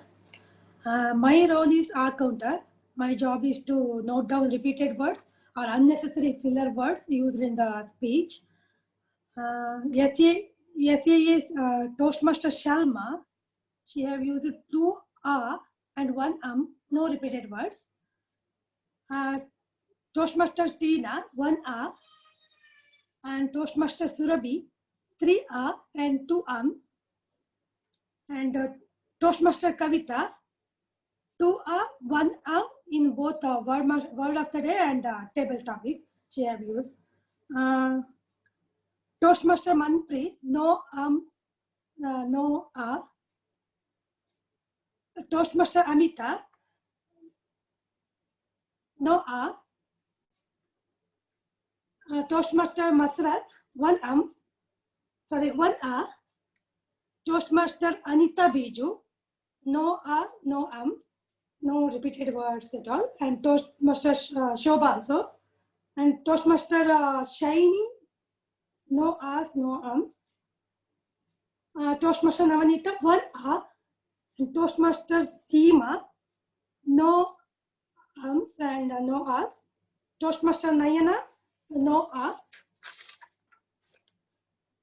P: My role is R counter. My job is to note down repeated words or unnecessary filler words used in the speech. SA is Toastmaster Shalma. She have used 2 and 1 no repeated words. Toastmaster Tina, 1 and Toastmaster Surabhi, 3 and 2 and Toastmaster Kavita, 2 1 in both word of the day and table topic she have used. Toastmaster Manpreet, no no Toastmaster Amita, no Toastmaster Masrat, 1 1 Toastmaster Anita Biju, no no repeated words at all, and Toastmaster Shobha also, and Toastmaster Shiny, no no Toastmaster Navanita, 1 and Toastmaster Seema, no and no Toastmaster Nayana, no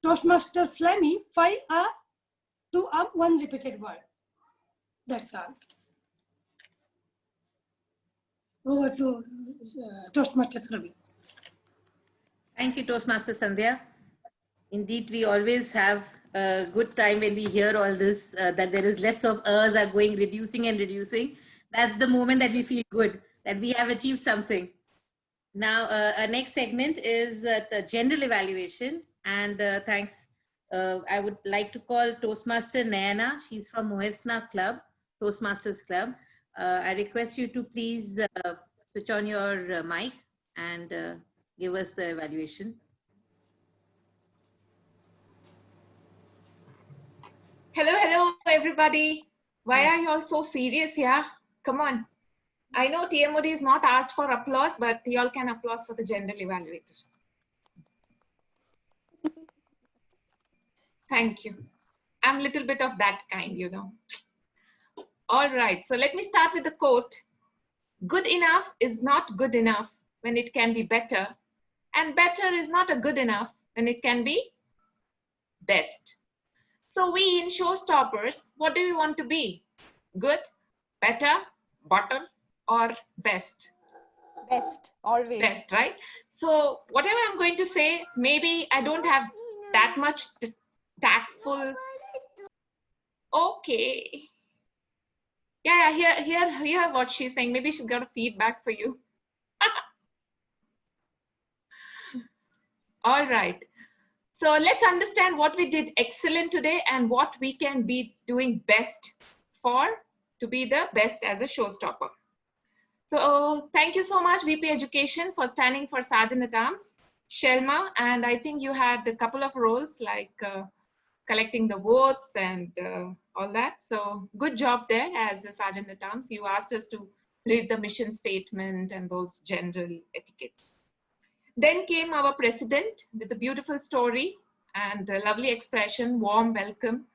P: Toastmaster Flemmy, 5 2 1 repeated word. That's all. Over to Toastmaster Surabhi.
B: Thank you, Toastmaster Sandhya. Indeed, we always have a good time when we hear all this, that there is less of us are going reducing. That's the moment that we feel good, that we have achieved something. Now, our next segment is the general evaluation. And thanks, I would like to call Toastmaster Nayana. She's from Mohesna Club, Toastmasters Club. I request you to please switch on your mic and give us the evaluation.
F: Hello, everybody. Why are you all so serious? Yeah, come on. I know TMOD is not asked for applause, but you all can applause for the general evaluator. Thank you. I'm a little bit of that kind, you know. All right, so let me start with the quote. Good enough is not good enough when it can be better, and better is not a good enough when it can be best. So we in Showstoppers, what do we want to be? Good, better, bottom, or best?
A: Best, always.
F: Best, right? So whatever I'm going to say, maybe I don't have that much tactful. Okay. Yeah, hear what she's saying. Maybe she's got a feedback for you. All right. So let's understand what we did excellent today and what we can be doing best to be the best as a showstopper. So thank you so much, VP Education, for standing for Sergeant at Arms. Shelma, and I think you had a couple of roles like collecting the votes and all that. So good job there as a Sergeant at Arms. You asked us to read the mission statement and those general etiquettes. Then came our president with a beautiful story and a lovely expression, warm welcome,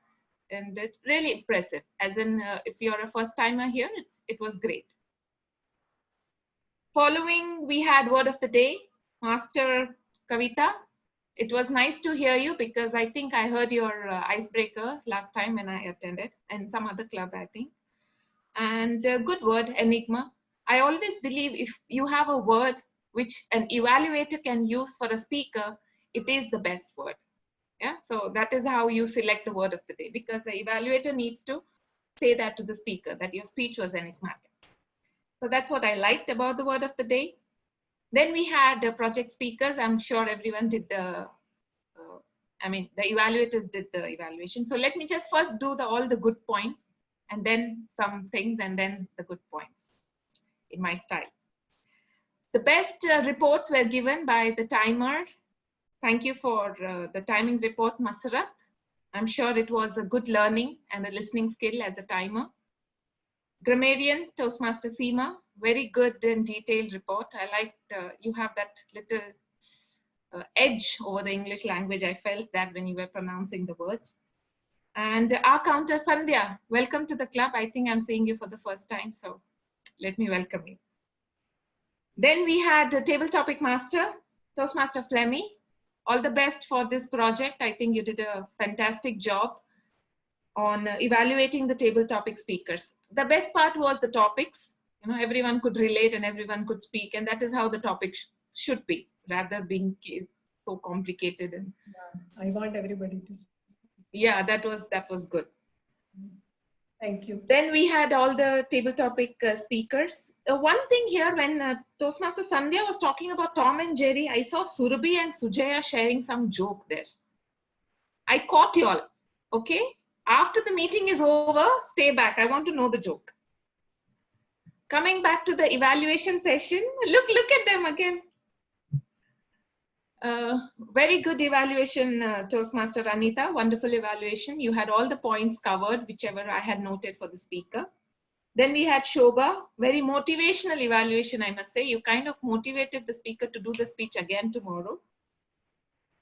F: and it's really impressive. As in, if you're a first timer here, it was great. Following, we had word of the day, Master Kavita. It was nice to hear you because I think I heard your icebreaker last time when I attended and some other club, I think. And good word, enigma. I always believe if you have a word which an evaluator can use for a speaker, it is the best word. Yeah, so that is how you select the word of the day, because the evaluator needs to say that to the speaker, that your speech was enigmatic. So that's what I liked about the word of the day. Then we had project speakers. I'm sure everyone did the, the evaluators did the evaluation. So let me just first do all the good points and then some things and then the good points in my style. The best reports were given by the timer. Thank you for the timing report, Masarat. I'm sure it was a good learning and a listening skill as a timer. Grammarian, Toastmaster Seema, very good and detailed report. I liked you have that little edge over the English language. I felt that when you were pronouncing the words. And our counter, Sandhya, welcome to the club. I think I'm seeing you for the first time, so let me welcome you. Then we had the table topic master, Toastmaster Flemmy. All the best for this project. I think you did a fantastic job on evaluating the table topic speakers. The best part was the topics. You know, everyone could relate and everyone could speak, and that is how the topic should be, rather being so complicated. And
O: I want everybody to speak.
F: Yeah, that was good.
O: Thank you.
F: Then we had all the table topic speakers. One thing here, when Toastmaster Sandhya was talking about Tom and Jerry, I saw Surabhi and Sujaya sharing some joke there. I caught you all, okay? After the meeting is over, stay back. I want to know the joke. Coming back to the evaluation session, look at them again. Very good evaluation, Toastmaster Anita. Wonderful evaluation. You had all the points covered, whichever I had noted for the speaker. Then we had Shobha. Very motivational evaluation, I must say. You kind of motivated the speaker to do the speech again tomorrow.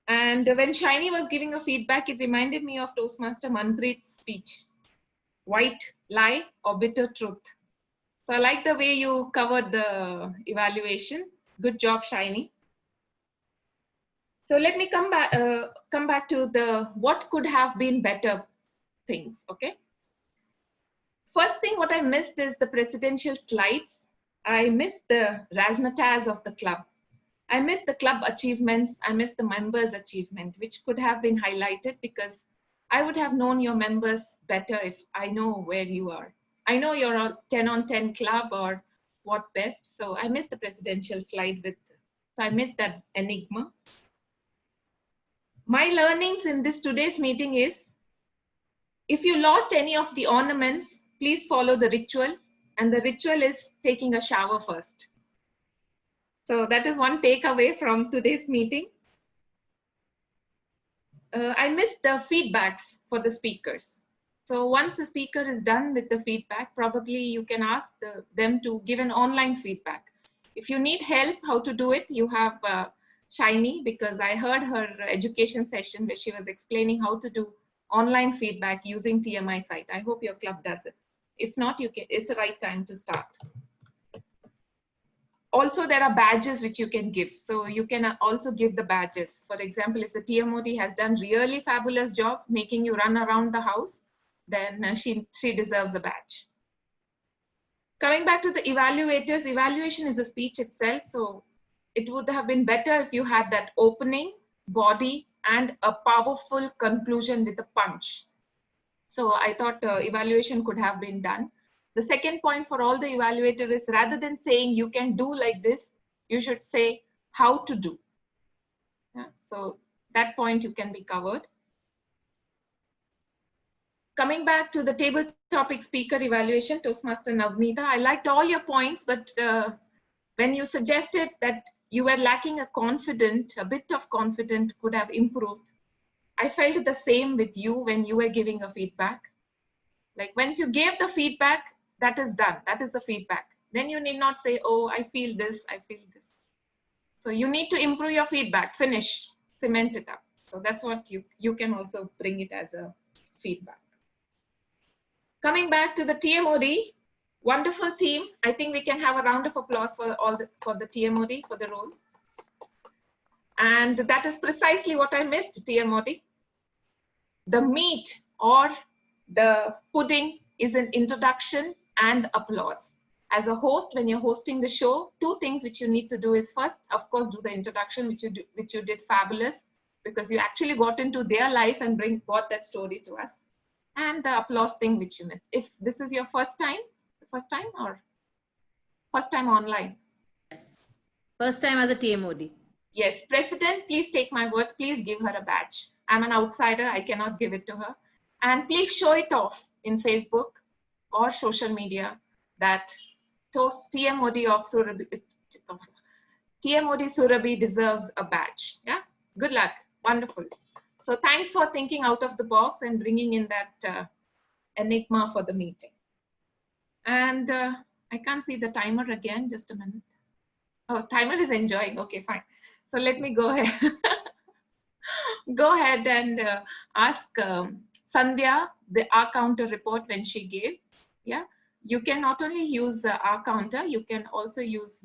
F: And when Shiny was giving a feedback, it reminded me of Toastmaster Manpreet's speech. White lie or bitter truth. So I like the way you covered the evaluation. Good job, Shiny. So let me come back to the what could have been better things, okay? First thing what I missed is the presidential slides. I missed the razzmatazz of the club. I missed the club achievements. I missed the members' achievement, which could have been highlighted because I would have known your members better if I know where you are. I know you're a 10 on 10 club or what best. So I missed the presidential slide so I missed that enigma. My learnings in today's meeting is, if you lost any of the ornaments, please follow the ritual. And the ritual is taking a shower first. So that is one takeaway from today's meeting. I missed the feedbacks for the speakers. So once the speaker is done with the feedback, probably you can ask them to give an online feedback. If you need help how to do it, you have Shiny, because I heard her education session where she was explaining how to do online feedback using TMI site. I hope your club does it. If not, it's the right time to start. Also, there are badges which you can give. So you can also give the badges. For example, if the TMOD has done really fabulous job making you run around the house, then she deserves a badge. Coming back to the evaluators, evaluation is a speech itself. So it would have been better if you had that opening, body, and a powerful conclusion with a punch. So I thought evaluation could have been done. The second point for all the evaluator is, rather than saying you can do like this, you should say how to do. Yeah, so that point you can be covered. Coming back to the table topic speaker evaluation, Toastmaster Navneeta, I liked all your points, but when you suggested that you were lacking a bit of confidence could have improved. I felt the same with you when you were giving a feedback. Like once you gave the feedback, that is done. That is the feedback. Then you need not say, oh, I feel this, I feel this. So you need to improve your feedback, finish, cement it up. So that's what you can also bring it as a feedback. Coming back to the TMOD, wonderful team. I think we can have a round of applause for the TMOD, for the role. And that is precisely what I missed, TMOD. The meat or the pudding is an introduction and applause. As a host, when you're hosting the show, two things which you need to do is first, of course, do the introduction, which you did fabulous, because you actually got into their life and brought that story to us. And the applause thing which you missed. If this is your first time or first time online?
B: First time as a TMOD.
F: Yes, President, please take my words. Please give her a badge. I'm an outsider. I cannot give it to her. And please show it off in Facebook or social media that TMOD of Surabhi, TMOD Surabhi deserves a badge. Yeah, good luck. Wonderful. So thanks for thinking out of the box and bringing in that enigma for the meeting. And I can't see the timer again. Just a minute. Oh, timer is enjoying. Okay, fine. So let me go ahead. Go ahead and ask Sandhya the R counter report when she gave. Yeah, you can not only use R counter, you can also use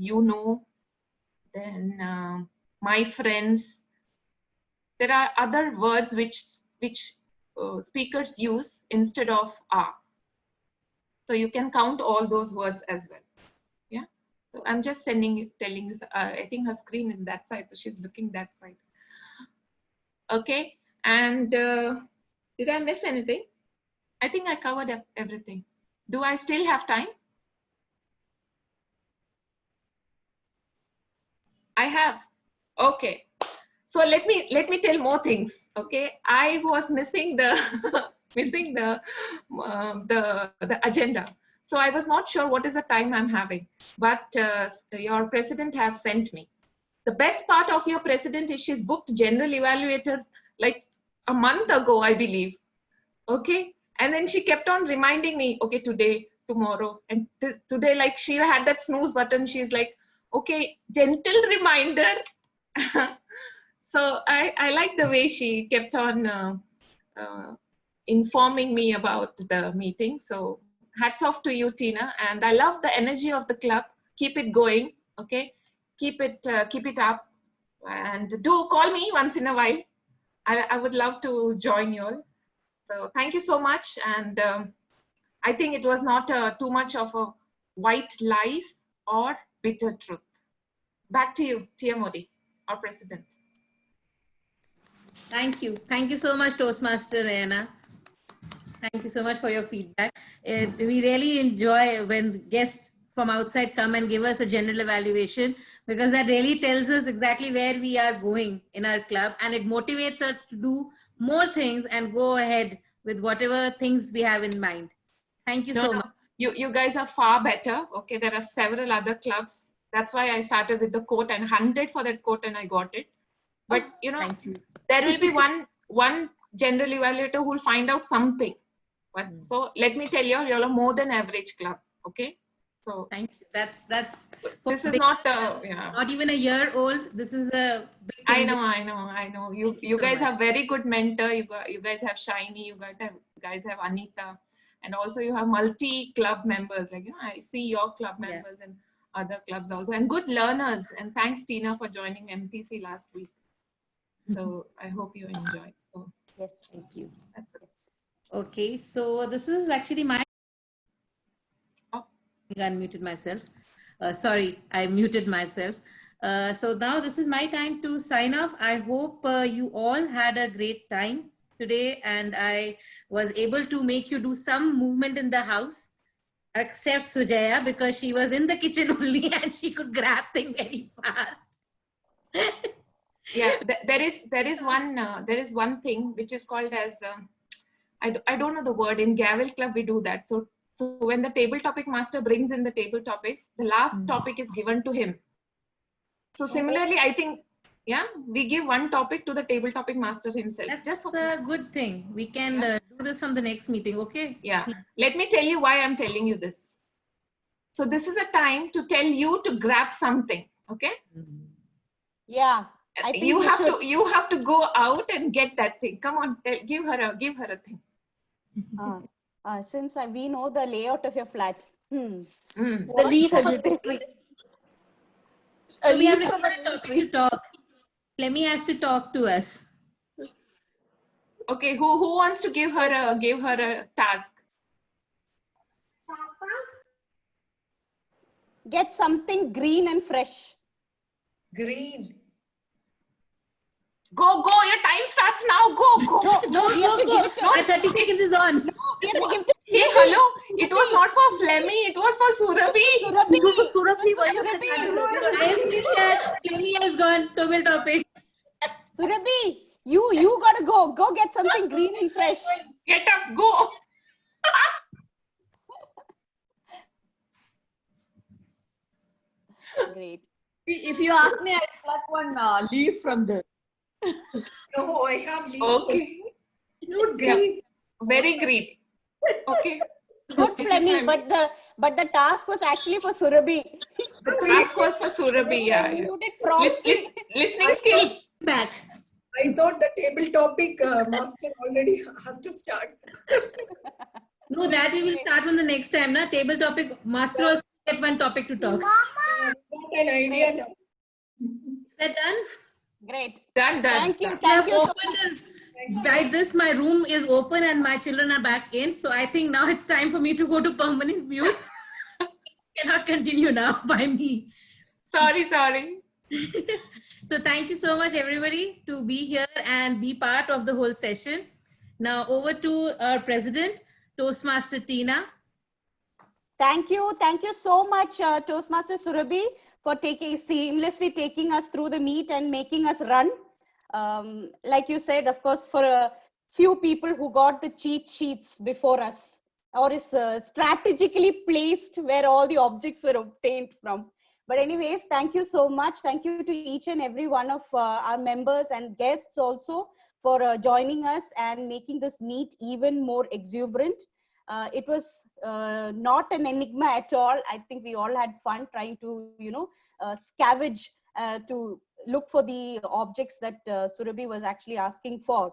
F: then my friends. There are other words which speakers use instead of R. So you can count all those words as well. Yeah. So I'm just telling you. I think her screen is that side, so she's looking that side. Okay. And did I miss anything? I think I covered up everything. Do I still have time? I have. Okay. So let me tell more things. Okay. I was missing the the agenda. So I was not sure what is the time I'm having, but your president have sent me. The best part of your president is she's booked general evaluator like a month ago, I believe. Okay. And then she kept on reminding me, okay, today, tomorrow, and today, like she had that snooze button. She's like, okay, gentle reminder. So I like the way she kept on informing me about the meeting. So hats off to you, Tina. And I love the energy of the club. Keep it going. Okay. Keep it up. And do call me once in a while. I would love to join you all. So thank you so much. And I think it was not too much of a white lies or bitter truth. Back to you, TMOD, our president.
B: Thank you. Thank you so much, Toastmaster Rayana. Thank you so much for your feedback. We really enjoy when guests from outside come and give us a general evaluation, because that really tells us exactly where we are going in our club, and it motivates us to do more things and go ahead with whatever things we have in mind. Thank you so much.
F: You guys are far better. Okay, there are several other clubs. That's why I started with the quote and hunted for that quote and I got it. But you know, there will be one general evaluator who will find out something. But so let me tell you, you're a more than average club. Okay. So
B: thank you. That's
F: this is not
B: not even a year old. This is a big thing.
F: I know. You guys have very good mentor. You guys have Shiny. You guys have Anita, and also you have multi club members. Like I see your club members and other clubs also, and good learners. And thanks Tina for joining MTC last week. So I hope you enjoyed. So
B: yes, thank you.
F: That's it.
B: Okay, so this is actually my. I unmuted myself. Sorry, I muted myself. So now this is my time to sign off. I hope you all had a great time today, and I was able to make you do some movement in the house, except Sujaya, because she was in the kitchen only and she could grab things very fast.
F: Yeah, there is one thing which is called as I don't know the word. In Gavel Club we do that. So when the table topic master brings in the table topics, the last topic is given to him. So similarly, I think, yeah, we give one topic to the table topic master himself.
B: That's a good thing. We can do this from the next meeting, okay?
F: Yeah. Let me tell you why I'm telling you this. So this is a time to tell you to grab something, okay?
A: Yeah. I think
F: you
A: we
F: have
A: should.
F: you have to go out and get that thing. Come on, give her a thing.
A: Since we know the layout of your flat.
K: The
A: What
K: leaf
A: should
K: of
A: you
K: a
A: take?
K: tree.
B: So we have
K: leaf
B: to
K: from
B: give
K: a
B: her a topic
K: tree.
B: to talk. Flemmy has to talk to us.
F: Okay, who wants to give her a task?
A: Get something green and fresh.
O: Green.
F: Go, your time starts now. Go.
A: No, we have to give it to
B: My 30 seconds is on.
A: No, we have to give to
F: Hey, hello. It was not for Flemmy. It was for Surabhi.
A: Surabhi, why you
B: I am still here. Flemmy has gone. Table topic.
A: Surabhi, you gotta go. Go get something green and fresh.
F: Get up, go.
A: Great.
H: If you ask me, I'll pluck one leaf from this.
O: No, I have leaves.
F: Okay.
O: Cute
F: Yeah.
O: green.
F: Very green. Okay.
A: Good, Flemmy, but the task was actually for Surabhi.
F: The task was for Surabhi. Yeah.
A: You did promptly.
F: Listening skills.
B: Back.
O: I thought the table topic master already have to start.
B: No, that we will start from the next time. Na? Table topic master also get one topic to talk.
O: What an idea now.
B: Is that done?
A: Great.
F: Done.
A: Thank you.
B: We
A: Thank
B: have
A: you so
B: opened
A: much.
B: by this, my room is open and my children are back in. So I think now it's time for me to go to permanent mute. Cannot continue now by me.
F: Sorry.
B: So thank you so much, everybody, to be here and be part of the whole session. Now over to our president, Toastmaster Tina.
A: Thank you so much, Toastmaster Surabhi, for seamlessly taking us through the meet and making us run. Like you said, of course, for a few people who got the cheat sheets before us, or is strategically placed where all the objects were obtained from. But anyways, thank you so much. Thank you to each and every one of our members and guests also for joining us and making this meet even more exuberant. It was not an enigma at all. I think we all had fun trying to, scavenge to look for the objects that Surabhi was actually asking for.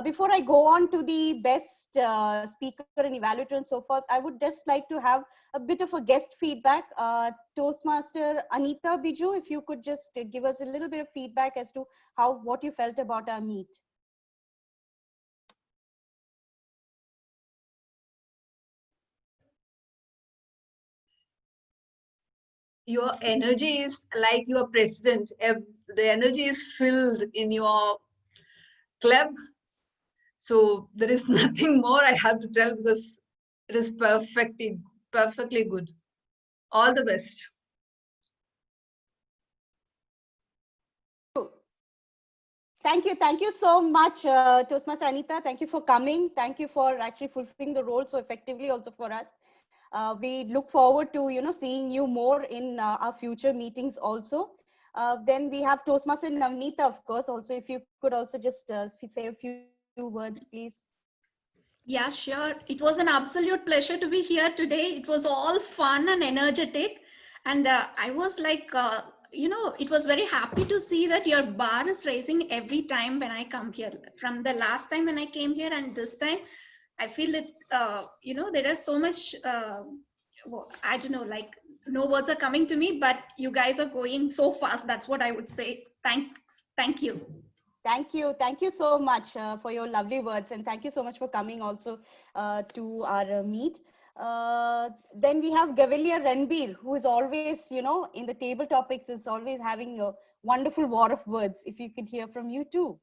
A: Before I go on to the best speaker and evaluator and so forth, I would just like to have a bit of a guest feedback. Toastmaster Anita Biju, if you could just give us a little bit of feedback as to what you felt about our meet.
I: Your energy is like your president. The energy is filled in your club. So there is nothing more I have to tell because it is perfectly good. All the best.
A: Thank you so much, Toastmaster Anita. Thank you for coming. Thank you for actually fulfilling the role so effectively also for us. We look forward to seeing you more in our future meetings also. Then we have Toastmaster Navneeta, of course. Also, if you could also just say a few words, please.
N: Yeah, sure. It was an absolute pleasure to be here today. It was all fun and energetic. And I was like, it was very happy to see that your bar is raising every time when I come here. From the last time when I came here and this time, I feel that, there are so much, I don't know, like no words are coming to me, but you guys are going so fast. That's what I would say. Thanks. Thank you.
A: Thank you so much for your lovely words, and thank you so much for coming also to our meet. Then we have Gavilia Ranbir, who is always, in the table topics, is always having a wonderful war of words. If you could hear from you too.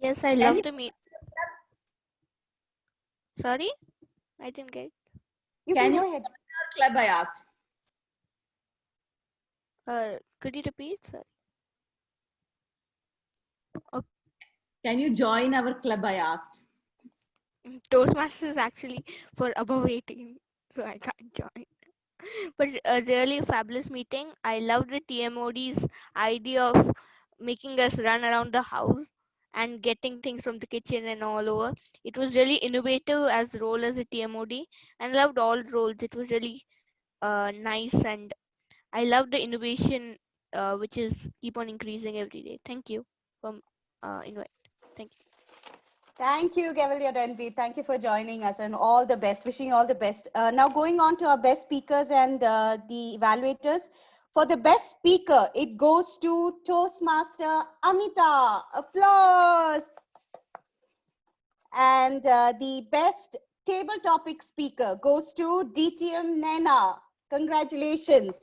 Q: Yes, I love the meet. Sorry, I didn't get.
H: Can you
A: go ahead.
H: Club I asked.
Q: Could you repeat? Sorry. Okay.
H: Can you join our club? I asked.
Q: Toastmasters is actually for above 18, so I can't join. But a really fabulous meeting. I loved the TMOD's idea of making us run around the house and getting things from the kitchen and all over. It was really innovative as role as a TMOD, and loved all roles. It was really nice, and I love the innovation, which is keep on increasing every day. Thank you for invite. Thank you.
A: Thank you, Cavalier Denby. Thank you for joining us, and all the best. Wishing you all the best. Now going on to our best speakers and the evaluators. For the best speaker, it goes to Toastmaster Amita. Applause. And the best table topic speaker goes to DTM Nena. Congratulations.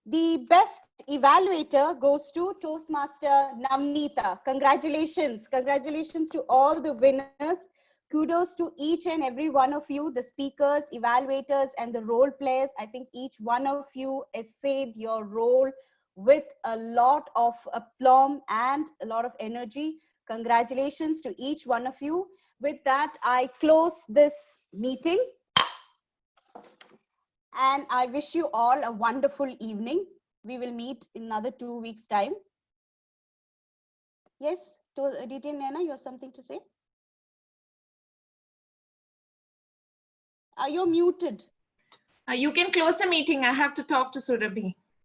A: The best evaluator goes to Toastmaster Navneeta. Congratulations. Congratulations to all the winners. Kudos to each and every one of you, the speakers, evaluators, and the role players. I think each one of you essayed your role with a lot of aplomb and a lot of energy. Congratulations to each one of you. With that, I close this meeting. And I wish you all a wonderful evening. We will meet in another 2 weeks' time. Yes, DTM Nena, you have something to say? You're muted.
F: You can close the meeting. I have to talk to Surabhi.